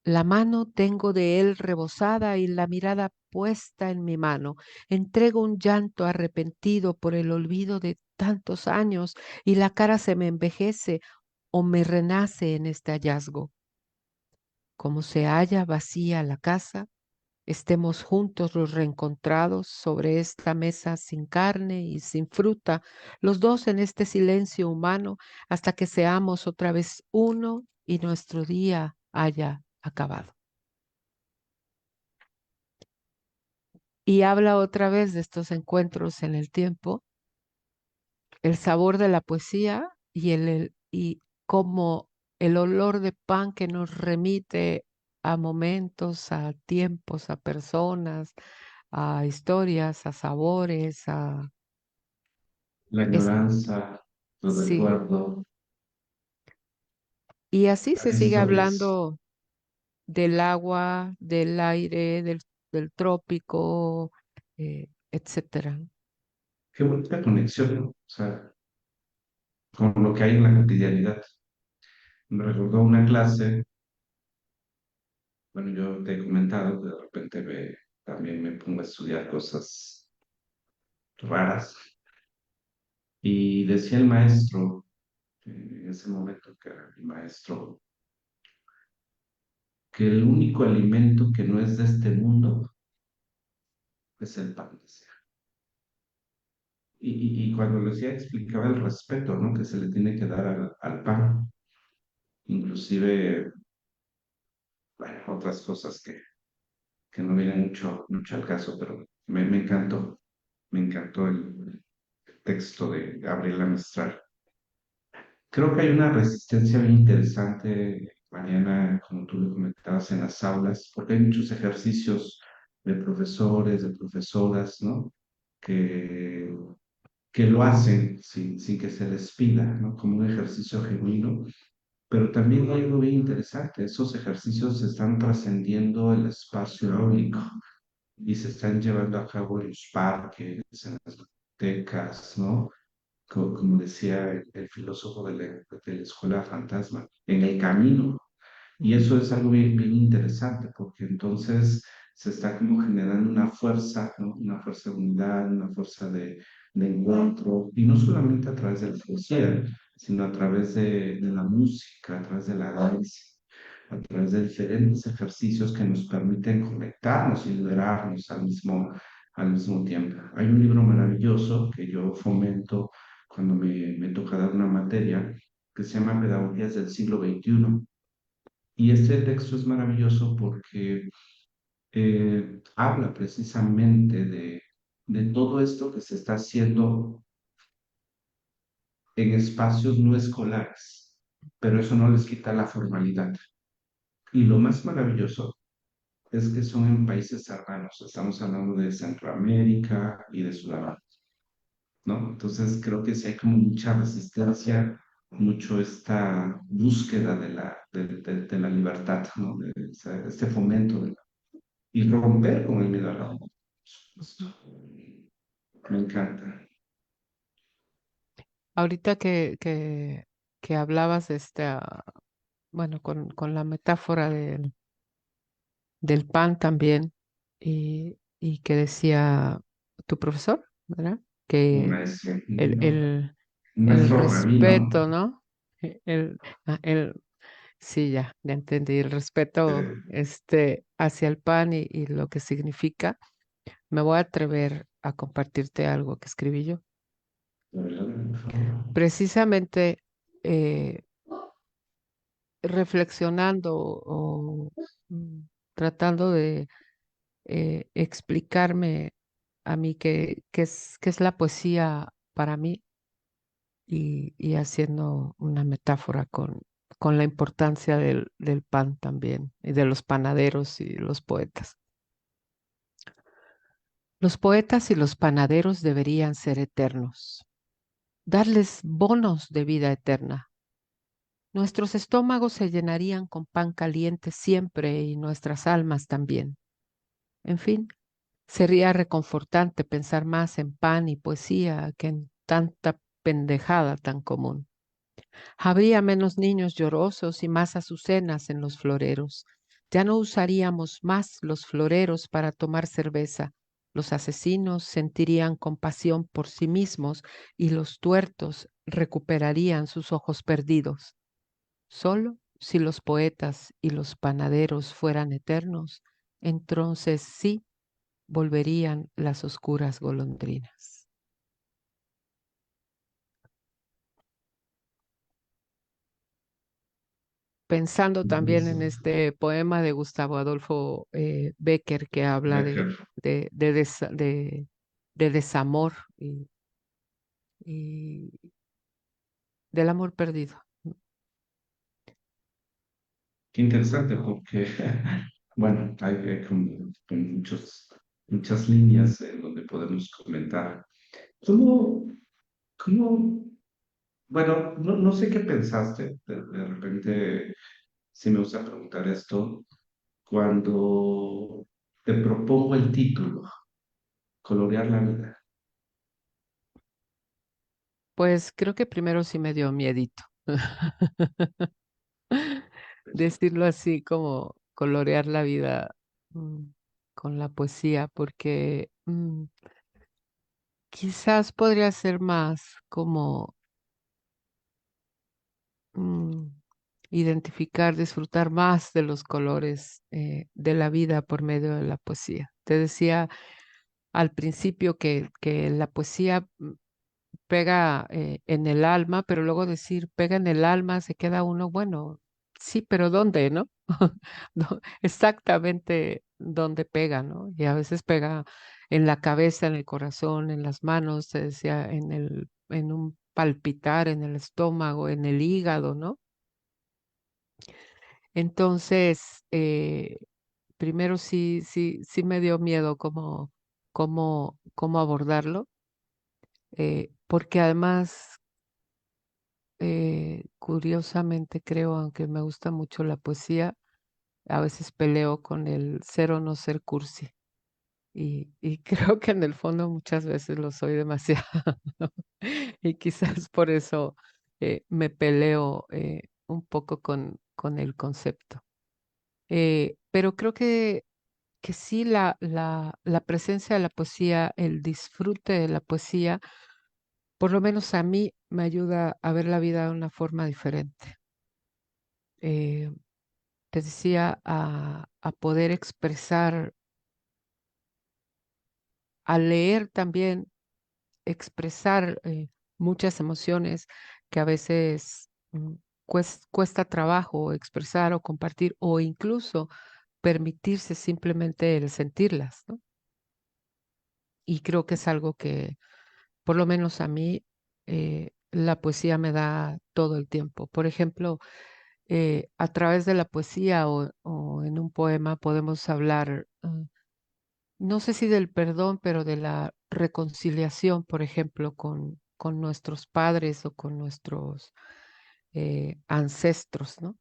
La mano tengo de él rebosada y la mirada puesta en mi mano. Entrego un llanto arrepentido por el olvido de tantos años y la cara se me envejece o me renace en este hallazgo. Como se halla vacía la casa, estemos juntos los reencontrados sobre esta mesa sin carne y sin fruta, los dos en este silencio humano, hasta que seamos otra vez uno y nuestro día haya acabado. Y habla otra vez de estos encuentros en el tiempo, el sabor de la poesía y como el olor de pan que nos remite a momentos, a tiempos, a personas, a historias, a sabores, a La es, añoranza, el sí. recuerdo, Y así la se sigue historias. hablando del agua, del aire, del trópico, etcétera. Qué bonita conexión, ¿no? O sea, con lo que hay en la cotidianidad. Me recordó una clase, bueno, yo te he comentado que de repente también me pongo a estudiar cosas raras. Y decía el maestro, en ese momento que era mi maestro, que el único alimento que no es de este mundo es el pan, decía. Y cuando lo decía explicaba el respeto, ¿no? Que se le tiene que dar al pan. Inclusive, bueno, otras cosas que no vienen mucho al caso, pero me encantó el texto de Gabriela Mistral. Creo que hay una resistencia bien interesante, Mariana, como tú lo comentabas, en las aulas, porque hay muchos ejercicios de profesores, de profesoras, ¿no? Que, que lo hacen sin que se les pida, ¿no? Como un ejercicio genuino. Pero también hay algo bien interesante, esos ejercicios están trascendiendo el espacio único y se están llevando a cabo en los parques, en las bibliotecas, ¿no? Como decía el filósofo de la escuela fantasma, en el camino. Y eso es algo bien interesante, porque entonces se está como generando una fuerza, ¿no? Una fuerza de unidad, una fuerza de encuentro, y no solamente a través de la poesía, sino a través de la música, a través de la danza, a través de diferentes ejercicios que nos permiten conectarnos y liberarnos al mismo tiempo. Hay un libro maravilloso que yo fomento cuando me toca dar una materia, que se llama Pedagogías del siglo XXI. Y este texto es maravilloso porque habla precisamente de todo esto que se está haciendo en espacios no escolares, pero eso no les quita la formalidad. Y lo más maravilloso es que son en países cercanos, estamos hablando de Centroamérica y de Sudamérica, ¿no? Entonces creo que sí hay como mucha resistencia, mucho esta búsqueda de la libertad, ¿no? Este fomento y romper con el miedo a la muerte. Ujú. Me encanta. Ahorita que hablabas de bueno, con la metáfora del pan también, y que decía tu profesor, ¿verdad? Un Que maestro, el, el, un el maestro rabino. respeto, ¿no? El, ah, el, sí, ya entendí, el respeto eh, hacia el pan y lo que significa. Me voy a atrever a compartirte algo que escribí yo. por favor. Precisamente eh, reflexionando o mm, tratando de explicarme a mí qué es la poesía para mí y haciendo una metáfora con la importancia del pan también y de los panaderos y los poetas. Los poetas y los panaderos deberían ser eternos, darles bonos de vida eterna. Nuestros estómagos se llenarían con pan caliente siempre y nuestras almas también. En fin, sería reconfortante pensar más en pan y poesía que en tanta pendejada tan común. Habría menos niños llorosos y más azucenas en los floreros. Ya no usaríamos más los floreros para tomar cerveza. Los asesinos sentirían compasión por sí mismos y los tuertos recuperarían sus ojos perdidos. Solo si los poetas y los panaderos fueran eternos, entonces sí volverían las oscuras golondrinas. Pensando también en este poema de Gustavo Adolfo Bécquer que habla de, de, des- de- de desamor y del amor perdido. Qué interesante porque, bueno, hay como muchas líneas en donde podemos comentar. ¿Cómo, cómo, bueno, no sé qué pensaste, de repente sí me gusta preguntar esto. cuando te propongo el título, colorear la vida? Pues creo que primero sí me dio miedito. Decirlo así como colorear la vida mm, con la poesía, porque quizás podría ser más como mm, identificar, disfrutar más de los colores de la vida por medio de la poesía. Te decía al principio que la poesía pega en el alma, pero luego decir pega en el alma, se queda uno, bueno, sí, pero ¿dónde, no? Exactamente dónde pega, ¿no? Y a veces pega en la cabeza, en el corazón, en las manos, se decía, en un palpitar, en el estómago, en el hígado, ¿no? Entonces, primero sí me dio miedo cómo abordarlo, porque además curiosamente creo, aunque me gusta mucho la poesía, a veces peleo con el ser o no ser cursi. Y creo que en el fondo muchas veces lo soy demasiado. Y quizás por eso me peleo un poco con el concepto. Pero creo que sí la presencia de la poesía, el disfrute de la poesía, por lo menos a mí me ayuda a ver la vida de una forma diferente. Eh, te decía, a poder expresar, a leer también, expresar muchas emociones que a veces cuesta trabajo expresar o compartir o incluso permitirse simplemente el sentirlas, ¿no? Y creo que es algo que, por lo menos a mí, la poesía me da todo el tiempo. Por ejemplo, a través de la poesía o en un poema podemos hablar no sé si del perdón, pero de la reconciliación, por ejemplo, con nuestros padres o con nuestros ancestros, ¿no?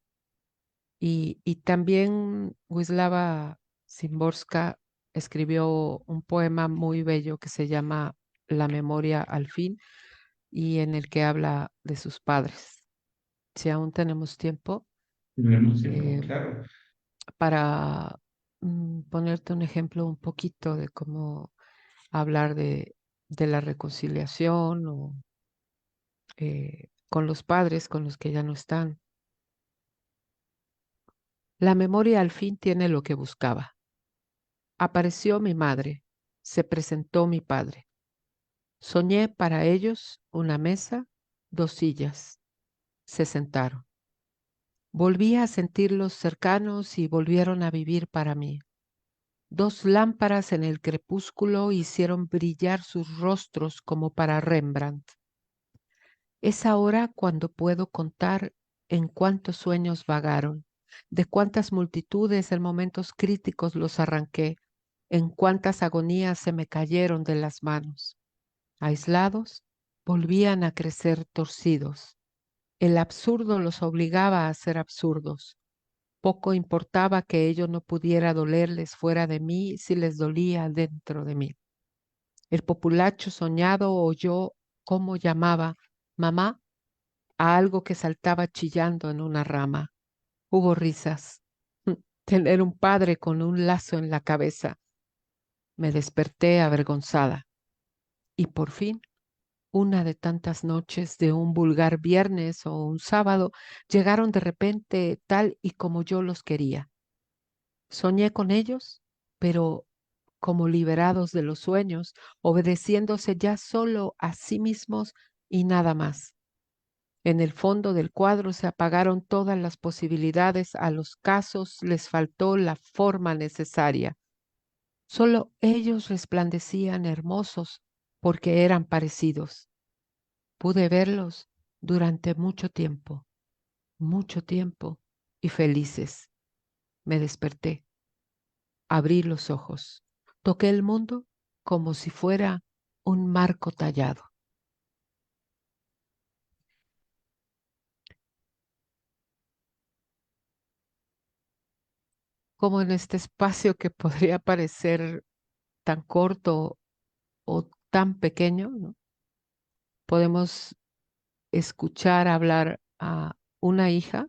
Y también Wisława Szymborska escribió un poema muy bello que se llama La memoria al fin y en el que habla de sus padres. Si aún tenemos tiempo, Tenemos tiempo, eh, claro. para ponerte un ejemplo un poquito de cómo hablar de la reconciliación o con los padres, con los que ya no están. La memoria al fin tiene lo que buscaba. Apareció mi madre, se presentó mi padre. Soñé para ellos una mesa, dos sillas. Se sentaron. Volví a sentirlos cercanos y volvieron a vivir para mí. Dos lámparas en el crepúsculo hicieron brillar sus rostros como para Rembrandt. Es ahora cuando puedo contar en cuántos sueños vagaron, de cuántas multitudes en momentos críticos los arranqué, en cuántas agonías se me cayeron de las manos. Aislados, volvían a crecer torcidos. El absurdo los obligaba a ser absurdos. Poco importaba que ello no pudiera dolerles fuera de mí si les dolía dentro de mí. El populacho soñado oyó cómo llamaba mamá a algo que saltaba chillando en una rama. Hubo risas. Tener un padre con un lazo en la cabeza. Me desperté avergonzada. Y por fin, una de tantas noches de un vulgar viernes o un sábado, llegaron de repente tal y como yo los quería. Soñé con ellos, pero como liberados de los sueños, obedeciéndose ya solo a sí mismos y nada más. En el fondo del cuadro se apagaron todas las posibilidades, a los casos les faltó la forma necesaria. Solo ellos resplandecían hermosos porque eran parecidos. Pude verlos durante mucho tiempo y felices. Me desperté, abrí los ojos, toqué el mundo como si fuera un marco tallado. como en este espacio que podría parecer tan corto o tan pequeño, ¿no? Podemos escuchar hablar a una hija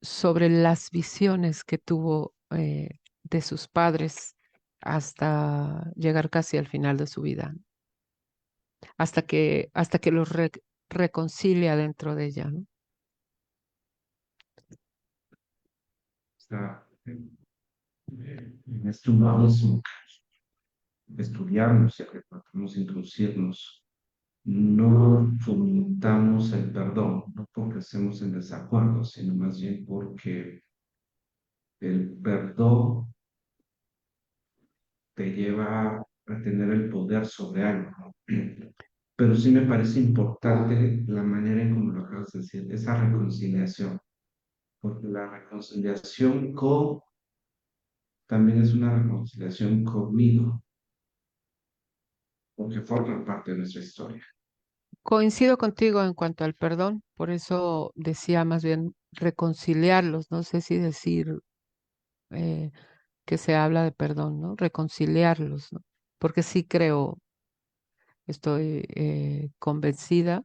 sobre las visiones que tuvo de sus padres hasta llegar casi al final de su vida, ¿no? Hasta que los reconcilia dentro de ella, ¿no? Está en esto vamos a estudiarnos y a que tratamos de introducirnos. No fomentamos el perdón, no porque estemos en desacuerdo, sino más bien porque el perdón te lleva a tener el poder sobre algo, ¿no? Pero sí me parece importante la manera en cómo lo acabas de decir, esa reconciliación, porque la reconciliación con también es una reconciliación conmigo, porque forma parte de nuestra historia. Coincido contigo en cuanto al perdón, por eso decía más bien reconciliarlos, no sé si decir eh, que se habla de perdón, ¿no? Reconciliarlos, ¿no? Porque sí creo, estoy convencida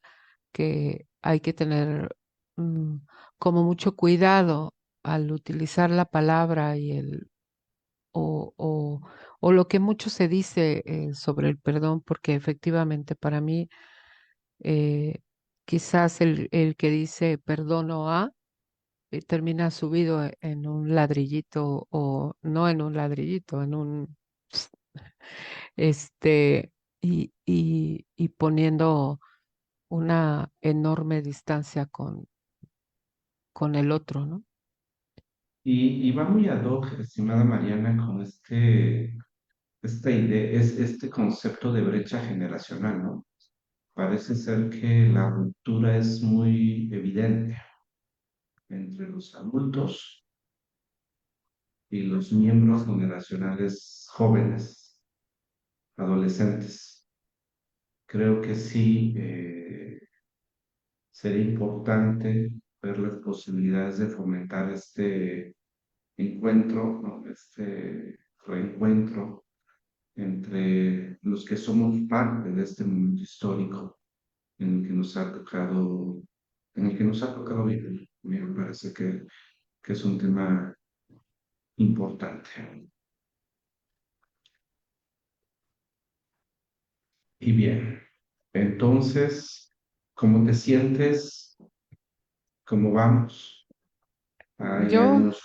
que hay que tener mm, como mucho cuidado al utilizar la palabra y o, o, o lo que mucho se dice sobre el perdón, porque efectivamente para mí eh, quizás el que dice perdono a termina subido en un ladrillito o no en un ladrillito, en un este y poniendo una enorme distancia con el otro, ¿no? Y va muy ad hoc, estimada Mariana, con esta idea, este concepto de brecha generacional, ¿no? Parece ser que la ruptura es muy evidente entre los adultos y los miembros generacionales jóvenes, adolescentes. Creo que sí sería importante ver las posibilidades de fomentar este encuentro, ¿no? Este reencuentro entre los que somos parte de este momento histórico en el que nos ha tocado, en el que nos ha tocado vivir. Me parece que es un tema importante. Y bien, entonces, ¿cómo te sientes? ¿Cómo vamos? Hay Yo algunos,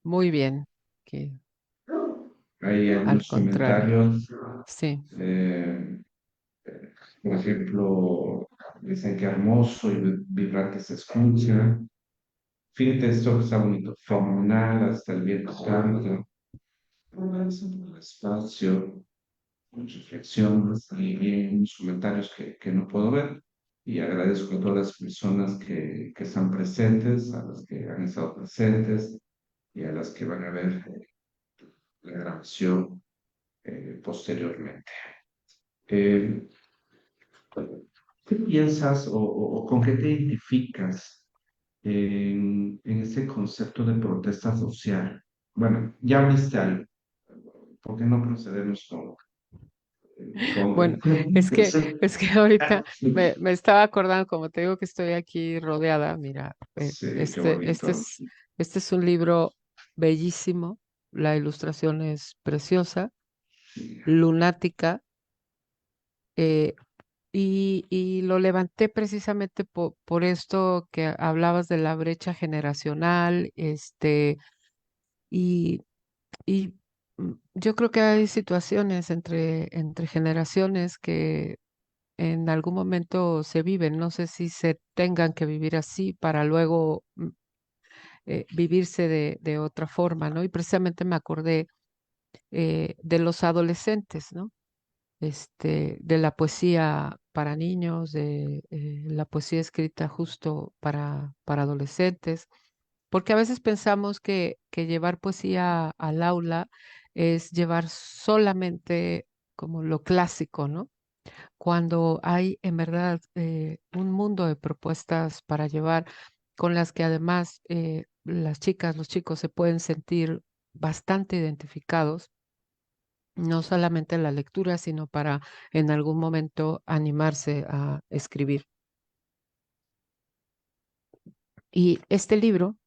muy bien, que hay al algunos contrario, comentarios. sí. eh, por ejemplo, dicen que hermoso y vibrante se escucha. Fíjate esto que está bonito. Fenomenal, hasta el viento canta. Avanzando el espacio, con reflexión, y unos comentarios que no puedo ver. Y agradezco a todas las personas que están presentes, a las que han estado presentes y a las que van a ver la grabación posteriormente. Eh, ¿Qué piensas o con qué te identificas en ese concepto de protesta social? Bueno, ya viste algo. ¿Por qué no procedemos Bueno, con... es que ahorita me estaba acordando, como te digo que estoy aquí rodeada, mira, Sí, qué bonito. este es un libro bellísimo, la ilustración es preciosa, lunática, eh, y lo levanté precisamente por esto que hablabas de la brecha generacional, y, y yo creo que hay situaciones entre generaciones que en algún momento se viven. No sé si se tengan que vivir así para luego vivirse de otra forma, ¿no? Y precisamente me acordé de los adolescentes, ¿no? De la poesía para niños, de la poesía escrita justo para adolescentes, porque a veces pensamos que llevar poesía al aula es llevar solamente como lo clásico, ¿no? Cuando hay en verdad un mundo de propuestas para llevar. con las que además las chicas, los chicos se pueden sentir bastante identificados, no solamente en la lectura, sino para en algún momento animarse a escribir. Y este libro,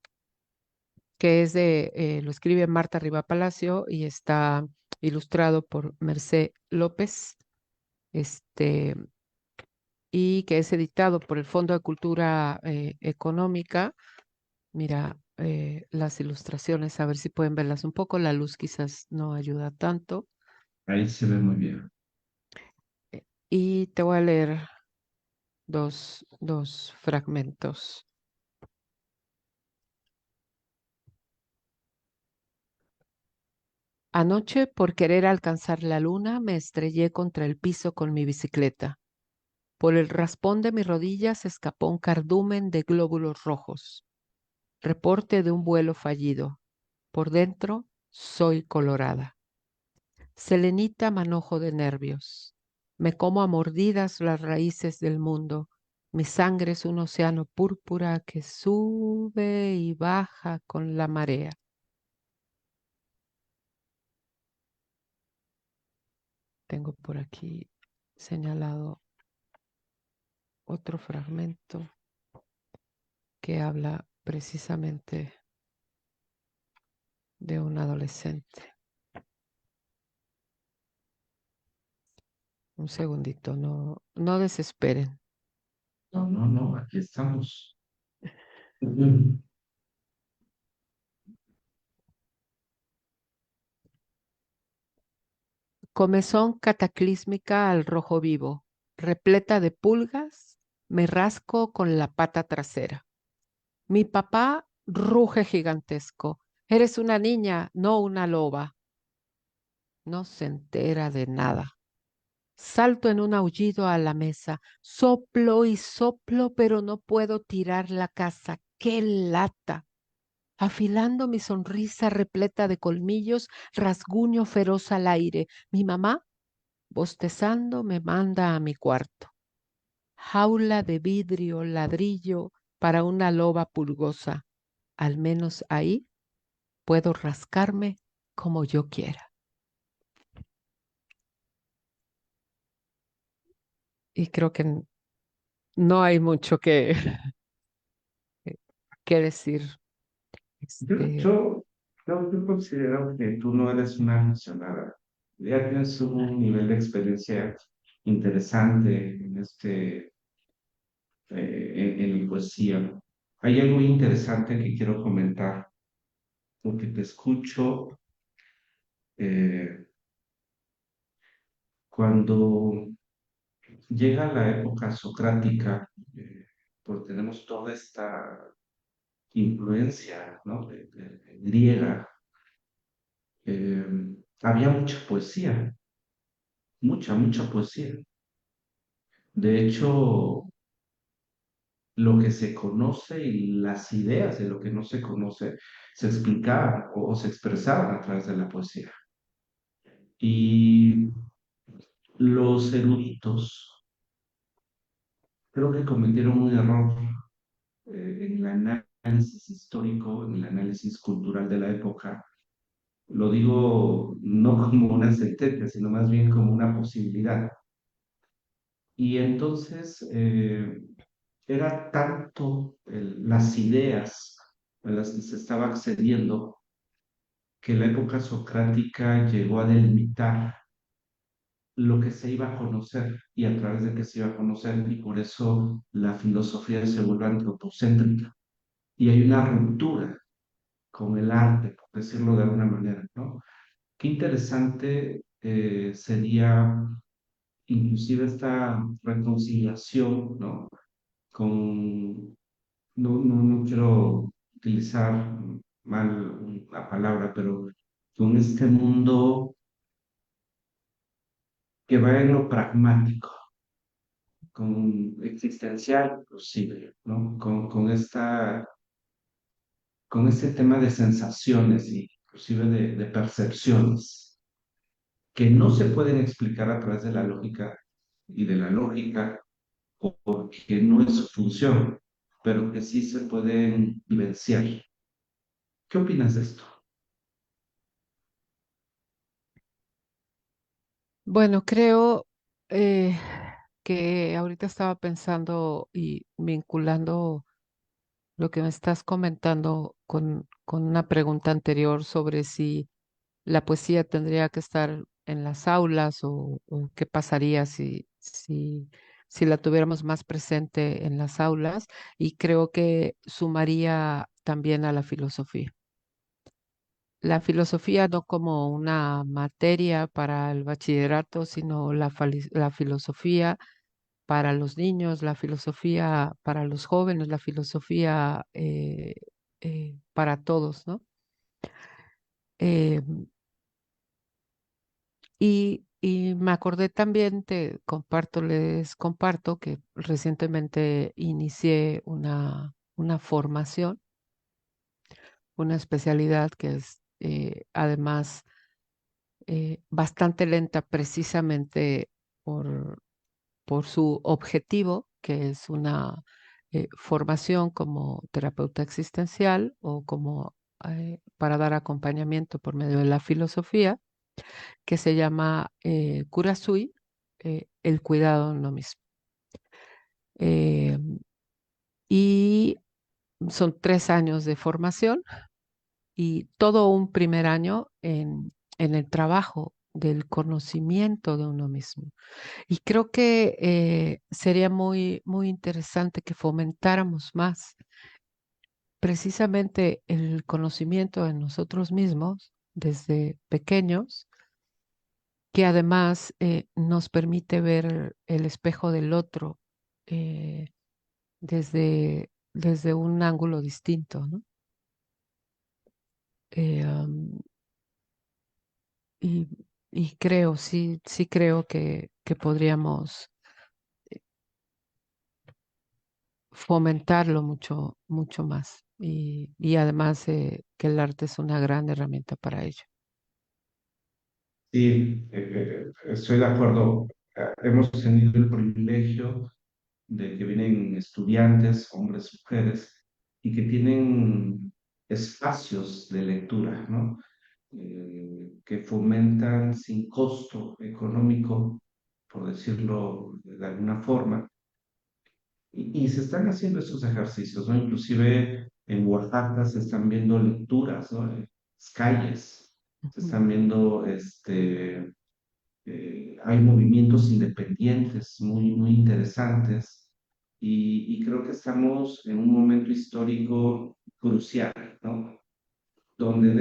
que es lo escribe Marta Riva Palacio y está ilustrado por Mercé López, este, y que es editado por el Fondo de Cultura Económica. Mira, las ilustraciones, a ver si pueden verlas un poco. La luz quizás no ayuda tanto. Ahí se ve muy bien. Y te voy a leer dos fragmentos. Anoche, por querer alcanzar la luna, me estrellé contra el piso con mi bicicleta. Por el raspón de mi rodilla se escapó un cardumen de glóbulos rojos. Reporte de un vuelo fallido. Por dentro, soy colorada. Selenita manojo de nervios. Me como a mordidas las raíces del mundo. Mi sangre es un océano púrpura que sube y baja con la marea. Tengo por aquí señalado otro fragmento que habla precisamente de un adolescente. Un segundito, no desesperen. No, no, no, aquí estamos. Ujú. Comezón cataclísmica al rojo vivo, repleta de pulgas, me rasco con la pata trasera. Mi papá ruge gigantesco. Eres una niña, no una loba. No se entera de nada. Salto en un aullido a la mesa. Soplo y soplo, pero no puedo tirar la casa. ¡Qué lata! Afilando mi sonrisa repleta de colmillos, rasguño feroz al aire. Mi mamá, bostezando, me manda a mi cuarto. Jaula de vidrio, ladrillo para una loba pulgosa. Al menos ahí puedo rascarme como yo quiera. Y creo que no hay mucho que decir. Yo, Este, yo, yo considero que tú no eres una aficionada. Ya tienes un nivel de experiencia interesante en en la poesía. Hay algo interesante que quiero comentar, porque te escucho eh, cuando llega la época socrática, pues tenemos toda esta influencia, ¿no? de griega. eh, Había mucha poesía, mucha poesía. De hecho, lo que se conoce y las ideas de lo que no se conoce se explicaban o se expresaban a través de la poesía. Y los eruditos creo que cometieron un error en el análisis histórico, en el análisis cultural de la época. Lo digo no como una sentencia, sino más bien como una posibilidad. Y entonces era tanto las ideas a las que se estaba accediendo que la época socrática llegó a delimitar lo que se iba a conocer y a través de qué se iba a conocer, y por eso la filosofía se vuelve antropocéntrica. Y hay una ruptura con el arte, por decirlo de alguna manera, ¿no? Qué interesante sería inclusive esta reconciliación, ¿no? Con, no quiero utilizar mal la palabra, pero con este mundo que va en lo pragmático, con existencial inclusive, ¿no? Con este tema de sensaciones y inclusive de percepciones que no se pueden explicar a través de la lógica y de la lógica porque no es su función. pero que sí se pueden vivenciar. ¿Qué opinas de esto? Bueno, creo eh, que ahorita estaba pensando y vinculando lo que me estás comentando con una pregunta anterior sobre si la poesía tendría que estar en las aulas o qué pasaría si la tuviéramos más presente en las aulas. Y creo que sumaría también a la filosofía. La filosofía no como una materia para el bachillerato, sino la filosofía para los niños, la filosofía para los jóvenes, la filosofía para todos, ¿no? Eh, y me acordé también, les comparto que recientemente inicié una formación, una especialidad que es además bastante lenta precisamente por, por su objetivo, que es una formación como terapeuta existencial o como para dar acompañamiento por medio de la filosofía, que se llama Kurasui, el cuidado de uno mismo. Eh, y son 3 años de formación y todo un primer año en el trabajo del conocimiento de uno mismo. Y creo que sería muy, muy interesante que fomentáramos más precisamente el conocimiento de nosotros mismos desde pequeños, que además nos permite ver el espejo del otro eh, desde un ángulo distinto, ¿no? Am, y, y creo, sí, sí creo que podríamos fomentarlo mucho, mucho más. Y además que el arte es una gran herramienta para ello. Sí, estoy de acuerdo. Hemos tenido el privilegio de que vienen estudiantes, hombres, mujeres, y que tienen espacios de lectura, ¿no? Que fomentan sin costo económico, por decirlo de alguna forma, y se están haciendo estos ejercicios, ¿no? Inclusive en Oaxaca se están viendo lecturas, ¿no? En las calles, se Ujú. están viendo, hay movimientos independientes muy, muy interesantes y creo que estamos en un momento histórico crucial, ¿no? Donde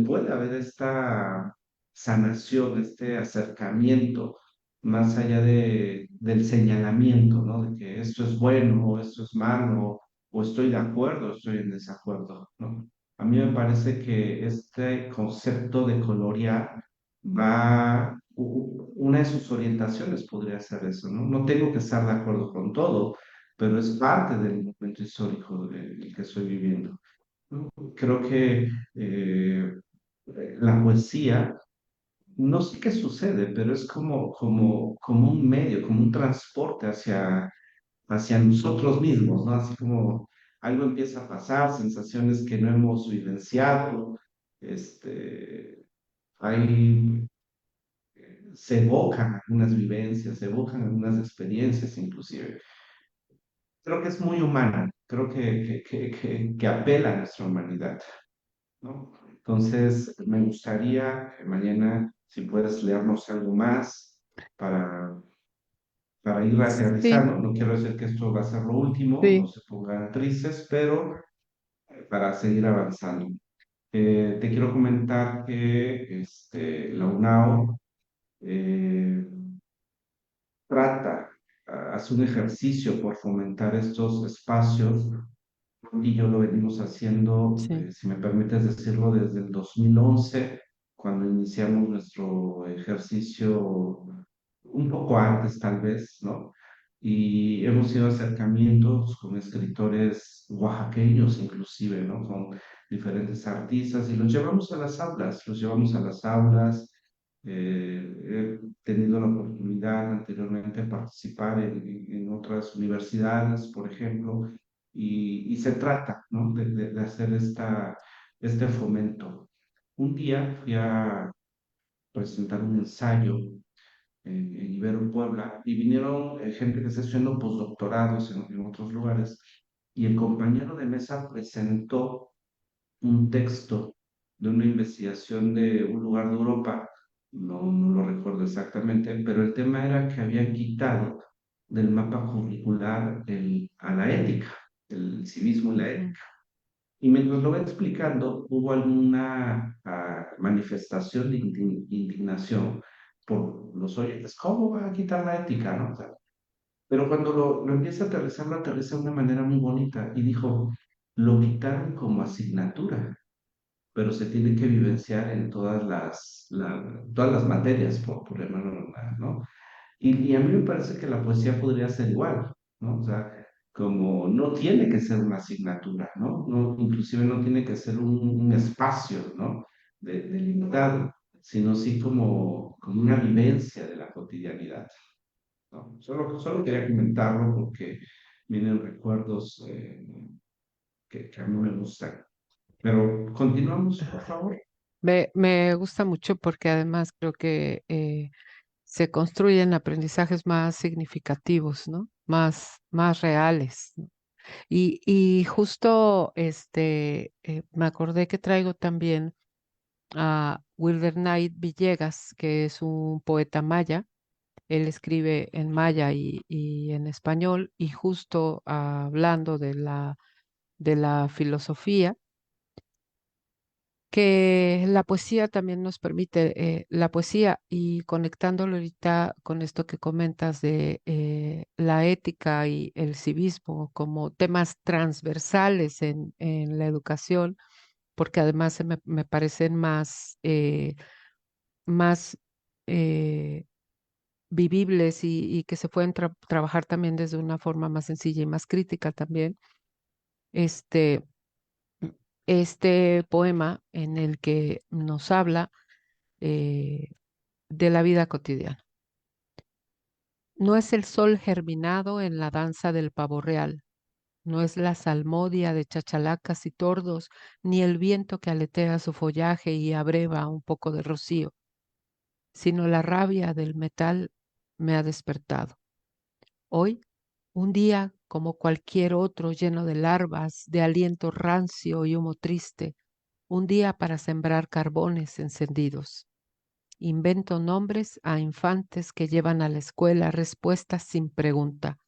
puede haber esta sanación, este acercamiento, más allá del señalamiento, ¿no? De que esto es bueno o esto es malo, o estoy de acuerdo o estoy en desacuerdo, ¿no? A mí me parece que este concepto de colorear una de sus orientaciones podría ser eso, ¿no? No tengo que estar de acuerdo con todo, pero es parte del momento histórico del que estoy viviendo. Creo que la poesía, no sé qué sucede, pero es como un medio, como un transporte hacia nosotros mismos, ¿no? Así como algo empieza a pasar, sensaciones que no hemos vivenciado, este, hay, se evocan algunas vivencias, se evocan algunas experiencias inclusive. Creo que es muy humana, creo que apela a nuestra humanidad. ¿No? Entonces, me gustaría, mañana, si puedes leernos algo más para, para ir Sí, aterrizando. No quiero decir que esto va a ser lo último, no sí, se pongan tristes, pero para seguir avanzando. Te quiero comentar que la UNAO eh, trata, hace un ejercicio por fomentar estos espacios y yo lo venimos haciendo, sí. si me permites decirlo, desde el 2011, cuando iniciamos nuestro ejercicio, un poco antes tal vez, ¿no? Y hemos tenido acercamientos con escritores oaxaqueños inclusive, ¿no? Con diferentes artistas y los llevamos a las aulas, los llevamos a las aulas He tenido la oportunidad anteriormente de participar en otras universidades, por ejemplo, y se trata, ¿no? De hacer este fomento. Un día fui a presentar un ensayo en Ibero, Puebla, y vinieron gente que está estudiando postdoctorados en otros lugares, y el compañero de mesa presentó un texto de una investigación de un lugar de Europa, no lo recuerdo exactamente, pero el tema era que habían quitado del mapa curricular a la ética, el civismo y la Ujú. ética. Y mientras lo va explicando, hubo alguna manifestación de indignación por los oyentes. ¿Cómo va a quitar la ética, no? O sea, pero cuando lo empieza a aterrizar, lo aterriza de una manera muy bonita y dijo, lo quitaron como asignatura, pero se tiene que vivenciar en todas las materias, por llamarlo normal, ¿no? Y a mí me parece que la poesía podría ser igual, ¿no? O sea, como no tiene que ser una asignatura, ¿no? Inclusive no tiene que ser un espacio, ¿no? Delimitado, sino sí como una vivencia de la cotidianidad, ¿no? Solo quería comentarlo porque vienen recuerdos que a mí me gustan. Pero continuamos, por favor. Me gusta mucho porque además creo que se construyen aprendizajes más significativos, ¿no? Más reales, ¿no? Y justo me acordé que traigo también a Wilder Knight Villegas, que es un poeta maya. Él escribe en maya y en español, y justo hablando de la filosofía, que la poesía también nos permite, la poesía y conectándolo ahorita con esto que comentas de la ética y el civismo como temas transversales en la educación, porque además me parecen más eh, vivibles y que se pueden trabajar también desde una forma más sencilla y más crítica también. Este, este poema en el que nos habla eh, de la vida cotidiana. No es el sol germinado en la danza del pavo real, no es la salmodia de chachalacas y tordos, ni el viento que aletea su follaje y abreva un poco de rocío, sino la rabia del metal me ha despertado. Hoy, un día como cualquier otro lleno de larvas, de aliento rancio y humo triste, un día para sembrar carbones encendidos. Invento nombres a infantes que llevan a la escuela respuestas sin pregunta.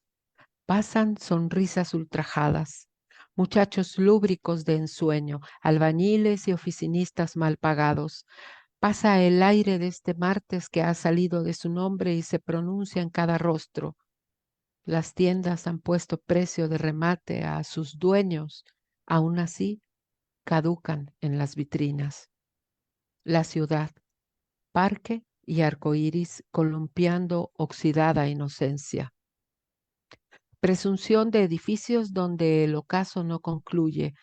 Pasan sonrisas ultrajadas, muchachos lúbricos de ensueño, albañiles y oficinistas mal pagados. Pasa el aire de este martes que ha salido de su nombre y se pronuncia en cada rostro. Las tiendas han puesto precio de remate a sus dueños, aún así caducan en las vitrinas. La ciudad, parque y arcoíris columpiando oxidada inocencia. Presunción de edificios donde el ocaso no concluye,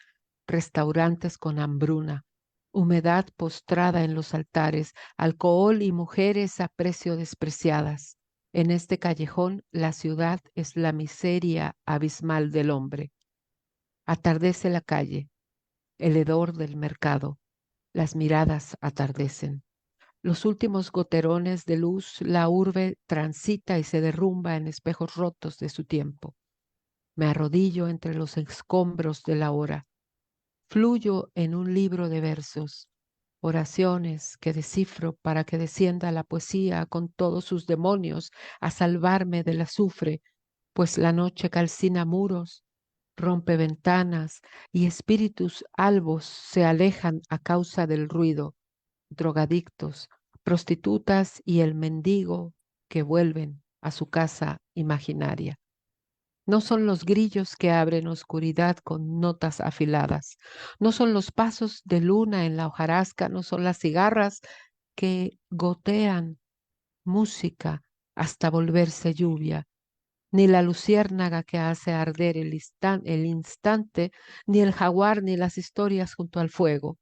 restaurantes con hambruna, humedad postrada en los altares, alcohol y mujeres a precio despreciadas. En este callejón la ciudad es la miseria abismal del hombre. Atardece la calle, el hedor del mercado, las miradas atardecen. Los últimos goterones de luz, la urbe transita y se derrumba en espejos rotos de su tiempo. Me arrodillo entre los escombros de la hora. Fluyo en un libro de versos, oraciones que descifro para que descienda la poesía con todos sus demonios a salvarme del azufre, pues la noche calcina muros, rompe ventanas y espíritus albos se alejan a causa del ruido, drogadictos, prostitutas y el mendigo que vuelven a su casa imaginaria. No son los grillos que abren oscuridad con notas afiladas, no son los pasos de luna en la hojarasca, no son las cigarras que gotean música hasta volverse lluvia, ni la luciérnaga que hace arder el instante, ni el jaguar, ni las historias junto al fuego.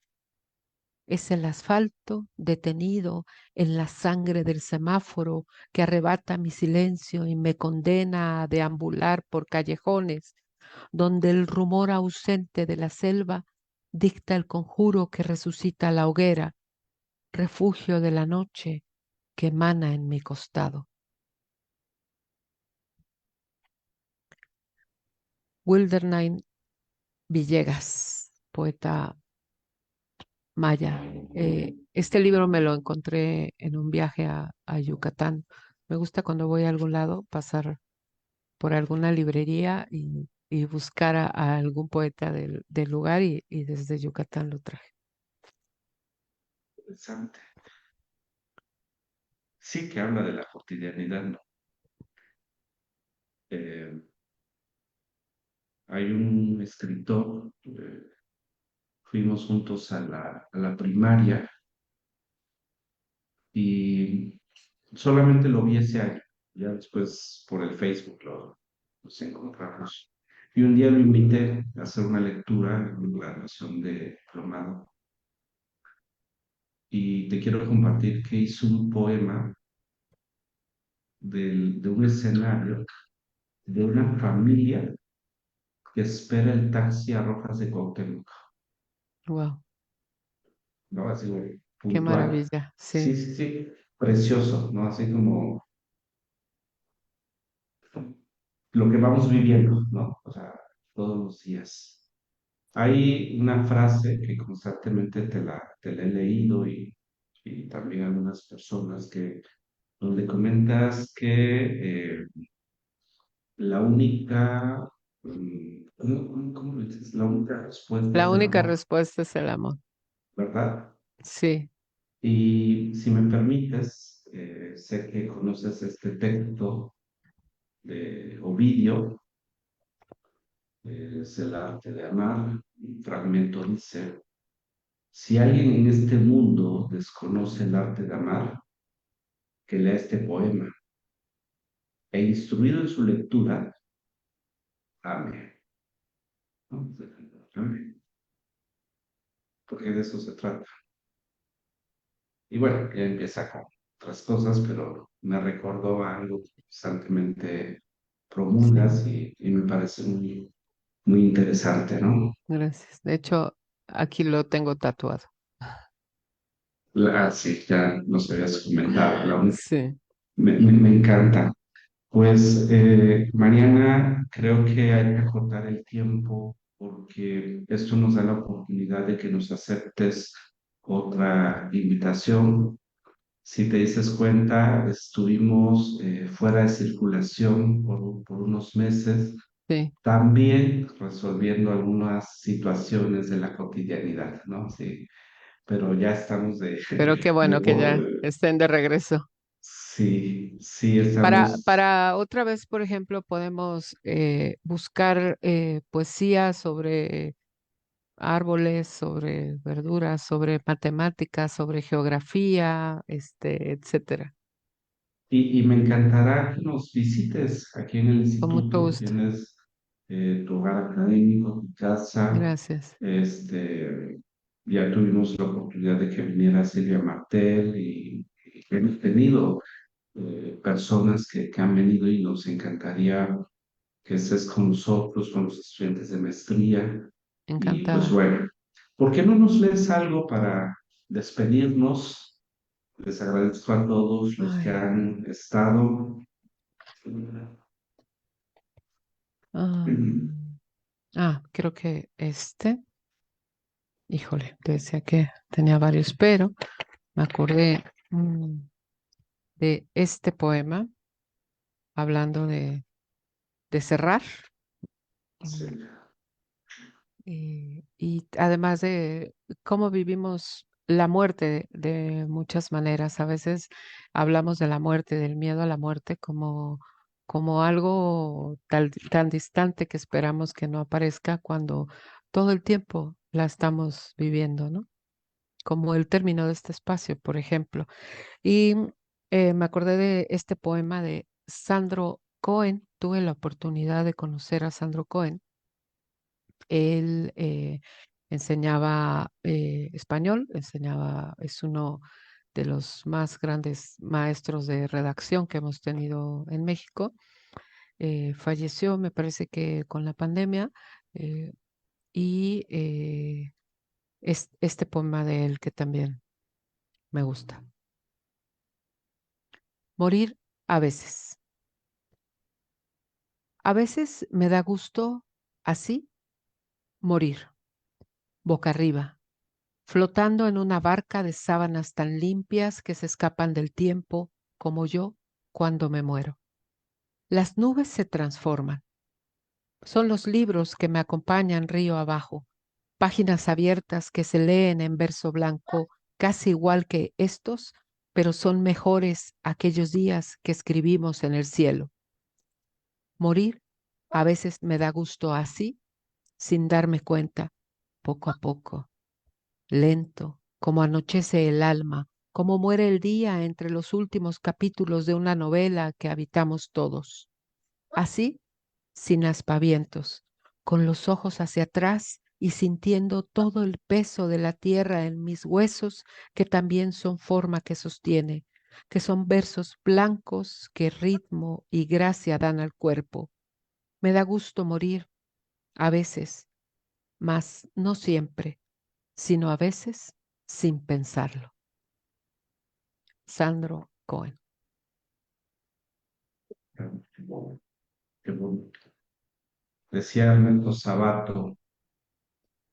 Es el asfalto detenido en la sangre del semáforo que arrebata mi silencio y me condena a deambular por callejones donde el rumor ausente de la selva dicta el conjuro que resucita la hoguera, refugio de la noche que emana en mi costado. Wildernine Villegas, poeta maya. Este libro me lo encontré en un viaje a Yucatán. Me gusta cuando voy a algún lado pasar por alguna librería y buscar a algún poeta del lugar y desde Yucatán lo traje. Interesante. Sí que habla de la cotidianidad, ¿no? Eh, Hay un escritor, fuimos juntos a la primaria y solamente lo vi ese año. Ya después por el Facebook nos encontramos. Y un día lo invité a hacer una lectura en la graduación de diplomado. Y te quiero compartir que hizo un poema de un escenario de una familia que espera el taxi a Rojas de Cuauhtémoc, Wow, ¿no? Así qué puntual. maravilla. Sí, Sí, sí, sí, precioso, ¿no? Así como lo que vamos viviendo, ¿no? O sea, todos los días. Hay una frase que constantemente te la he leído y también algunas personas donde comentas que la única, ¿cómo lo dices? La única respuesta la es el única amor, respuesta es el amor. ¿verdad? Sí, Y si me permites, sé que conoces este texto de Ovidio, es el arte de amar. Un fragmento dice, si alguien en este mundo desconoce el arte de amar, que lea este poema e instruido en su lectura, ame, ¿no? Ame, porque de eso se trata. Y bueno, ya empieza con otras cosas, pero me recordó a algo que constantemente sí, promulgas y me parece muy interesante, ¿no? gracias. De hecho, aquí lo tengo tatuado. Sí, ya nos habías comentado, Sí, me encanta. Pues, Mariana, creo que hay que acortar el tiempo porque esto nos da la oportunidad de que nos aceptes otra invitación. Si te dices cuenta, estuvimos fuera de circulación por unos meses, sí. también resolviendo algunas situaciones de la cotidianidad, ¿no? Sí, pero ya estamos Pero qué de bueno que ya estén de regreso. sí, sí estamos, Para otra vez, por ejemplo, podemos buscar poesía sobre árboles, sobre verduras, sobre matemáticas, sobre geografía, etcétera. y me encantará que nos visites aquí en el Con mucho instituto. gusto. Tienes tu hogar académico, tu casa. Gracias. Este, ya tuvimos la oportunidad de que viniera Silvia Martel y hemos tenido personas que han venido y nos encantaría que estés con nosotros, con los estudiantes de maestría. Y pues Encantada. bueno, ¿por qué no nos lees algo para despedirnos? Les agradezco a todos los que Ay. han estado. am, creo que híjole, te decía que tenía varios, pero me acordé de este poema hablando de cerrar. Sí, Y además de cómo vivimos la muerte de muchas maneras. A veces hablamos de la muerte, del miedo a la muerte como algo tan distante que esperamos que no aparezca cuando todo el tiempo la estamos viviendo, ¿no? Como el término de este espacio, por ejemplo. Y me acordé de este poema de Sandro Cohen. Tuve la oportunidad de conocer a Sandro Cohen. Él enseñaba español, enseñaba, es uno de los más grandes maestros de redacción que hemos tenido en México. Falleció, me parece que con la pandemia, eh, y este poema de él que también me gusta. Morir a veces. A veces me da gusto así morir, boca arriba, flotando en una barca de sábanas tan limpias que se escapan del tiempo como yo cuando me muero. Las nubes se transforman. Son los libros que me acompañan río abajo, páginas abiertas que se leen en verso blanco, casi igual que estos, pero son mejores aquellos días que escribimos en el cielo. Morir a veces me da gusto así, sin darme cuenta, poco a poco, lento, como anochece el alma, como muere el día entre los últimos capítulos de una novela que habitamos todos. Así, sin aspavientos, con los ojos hacia atrás y sintiendo todo el peso de la tierra en mis huesos, que también son forma que sostiene, que son versos blancos que ritmo y gracia dan al cuerpo. Me da gusto morir, a veces, mas no siempre, sino a veces sin pensarlo. Sandro Cohen. Qué bonito. Decía Ernesto Sabato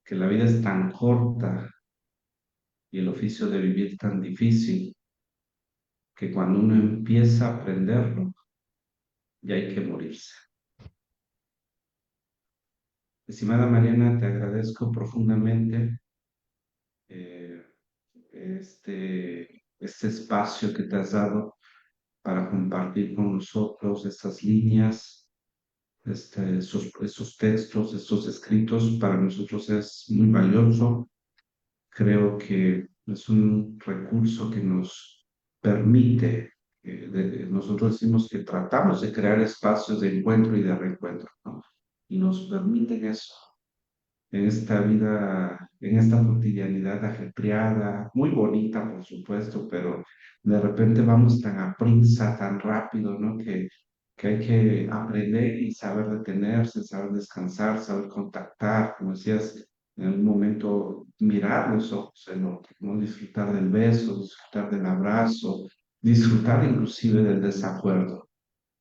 que la vida es tan corta y el oficio de vivir tan difícil que cuando uno empieza a aprenderlo, ya hay que morirse. Estimada Mariana, te agradezco profundamente eh, este espacio que te has dado para compartir con nosotros estas líneas, esos textos, estos escritos. Para nosotros es muy valioso. Creo que es un recurso que nos permite, nosotros decimos que tratamos de crear espacios de encuentro y de reencuentro, ¿no? Y nos permiten eso en esta vida, en esta cotidianidad ajetreada, muy bonita, por supuesto, pero de repente vamos tan a prisa, tan rápido, ¿no? Que hay que aprender y saber detenerse, saber descansar, saber contactar, como decías, en algún momento mirar los ojos del otro, ¿no? Disfrutar del beso, disfrutar del abrazo, disfrutar inclusive del desacuerdo.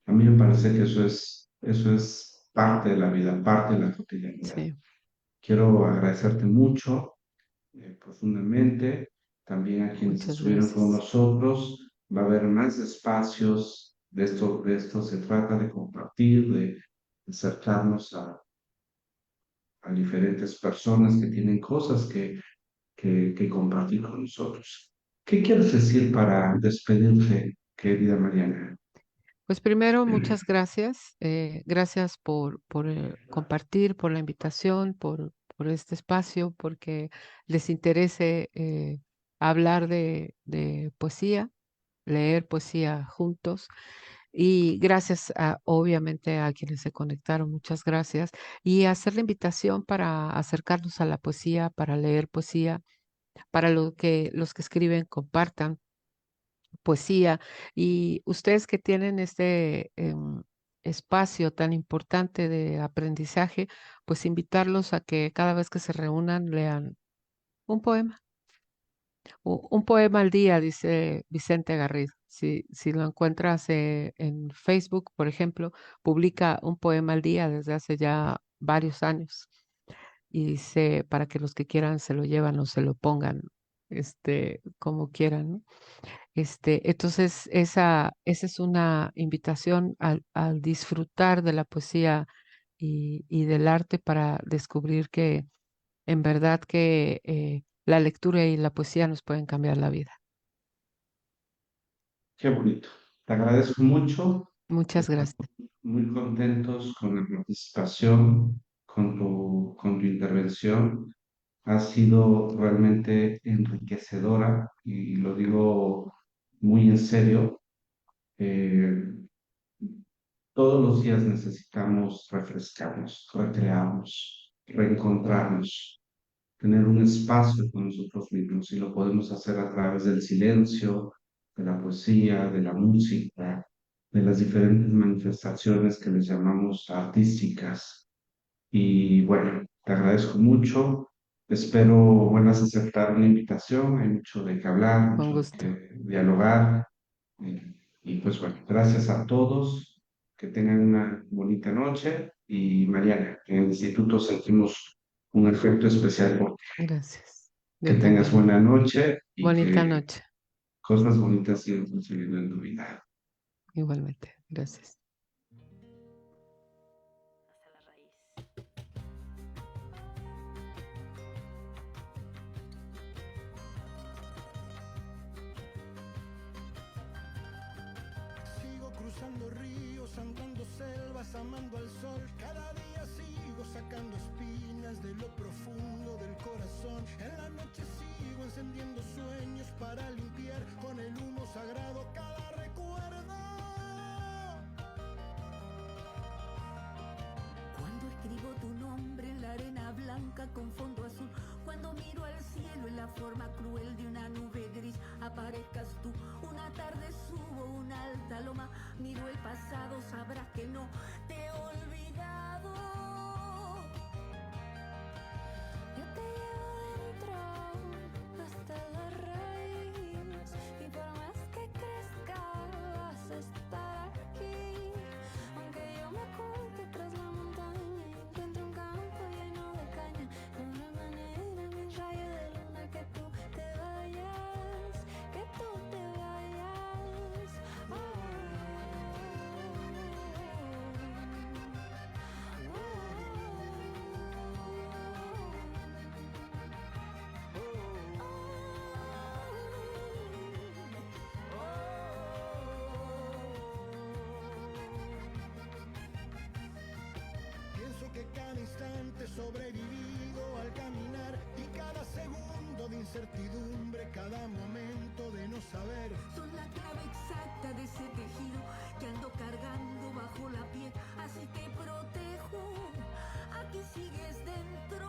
A mí me parece que eso es parte de la vida, parte de la cotidianidad. Sí, Quiero agradecerte mucho, profundamente, también a quienes muchas estuvieron con gracias. nosotros. Va a haber más espacios de esto se trata de compartir, de acercarnos a diferentes personas que tienen cosas que compartir con nosotros. ¿Qué quieres decir para despedirte, querida Mariana? Pues primero, muchas gracias. Gracias por compartir, por la invitación, por este espacio, porque les interese hablar de poesía, leer poesía juntos. Y gracias obviamente a quienes se conectaron, muchas gracias. Y hacer la invitación para acercarnos a la poesía, para leer poesía, para los que escriben compartan poesía. Y ustedes que tienen este espacio tan importante de aprendizaje, pues invitarlos a que cada vez que se reúnan lean un poema. Un poema al día, dice Vicente Garrido. Si lo encuentras en Facebook, por ejemplo, publica un poema al día desde hace ya varios años. Y dice, para que los que quieran se lo llevan o se lo pongan, como quieran, ¿no? Entonces, esa es una invitación al disfrutar de la poesía y del arte para descubrir que en verdad que la lectura y la poesía nos pueden cambiar la vida. Qué bonito. Te agradezco mucho. Muchas Estamos gracias. muy contentos con la participación, con tu intervención. Ha sido realmente enriquecedora y lo digo muy en serio. Eh, Todos los días necesitamos refrescarnos, recrearnos, reencontrarnos. tener un espacio con nosotros mismos y lo podemos hacer a través del silencio, de la poesía, de la música, de las diferentes manifestaciones que les llamamos artísticas. Y bueno, te agradezco mucho. Espero vuelvas a aceptar una invitación. Hay mucho de qué hablar, Con mucho de gusto. qué dialogar. Y pues bueno, gracias a todos. Que tengan una bonita noche. Y Mariana, en el instituto sentimos un efecto especial por ti. Gracias. Que Yo tengas también. buena noche y Bonita que noche. cosas bonitas sigan sucediendo en tu vida. Igualmente. Gracias. Hasta la raíz. Sigo cruzando ríos, andando selvas, amando al sol. Cada día sigo sacando espinas de lo profundo del corazón. En la noche sigo encendiendo sueños para limpiar con el humo sagrado cada recuerdo. Cuando escribo tu nombre en la arena blanca con fondo azul, cuando miro al cielo en la forma cruel de una nube gris, aparezcas tú. Una tarde subo una alta loma, miro el pasado, sabrás que no te he olvidado. Yo te llevo dentro hasta la raíz, y por más que crezca vas a estar aquí. Aunque yo me oculte tras la montaña y encuentre un campo lleno de caña, no habrá manera, mi rayo de luna, que tú te vayas, que tú te vayas. Oh, Pienso que cada instante sobrevivido al caminar y cada segundo de incertidumbre, cada momento de no saber. son la clave exacta de ese tejido que ando cargando bajo la piel, así que protejo. Aquí sigues dentro.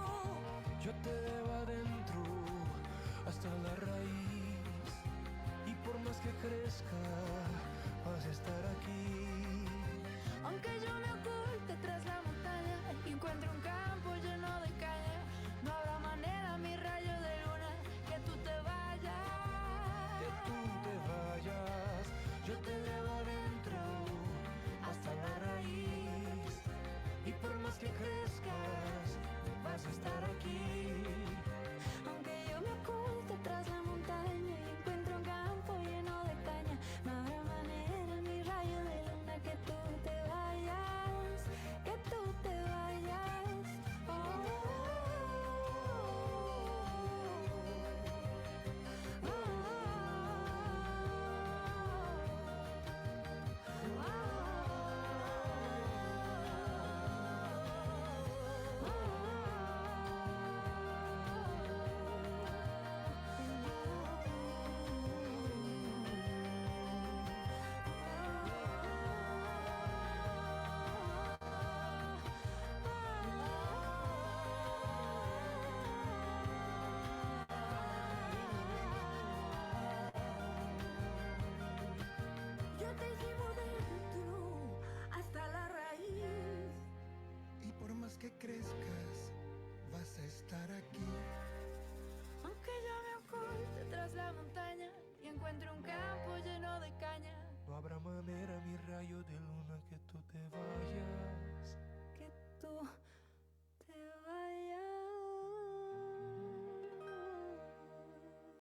Yo te llevo adentro hasta la raíz, y por más que crezca vas a estar aquí. Aunque yo me oculte tras la montaña y encuentre un campo lleno de caña, no habrá manera, mi rayo de luna, que tú te vayas. Que tú te vayas, yo te llevo adentro hasta la raíz, y por más que crezcas vas a estar aquí. Aunque yo me oculte tras la montaña y encuentre un campo lleno de caña, no habrá manera, mi rayo de luna, que tú te vayas, que tú te vayas. Oh, oh, yo te llevo dentro hasta la raíz. Y por más que crezcas vas a estar aquí. Aunque yo me oculte tras la montaña y encuentre un campo lleno de caña, No habrá manera, mi rayo de luna, que tú te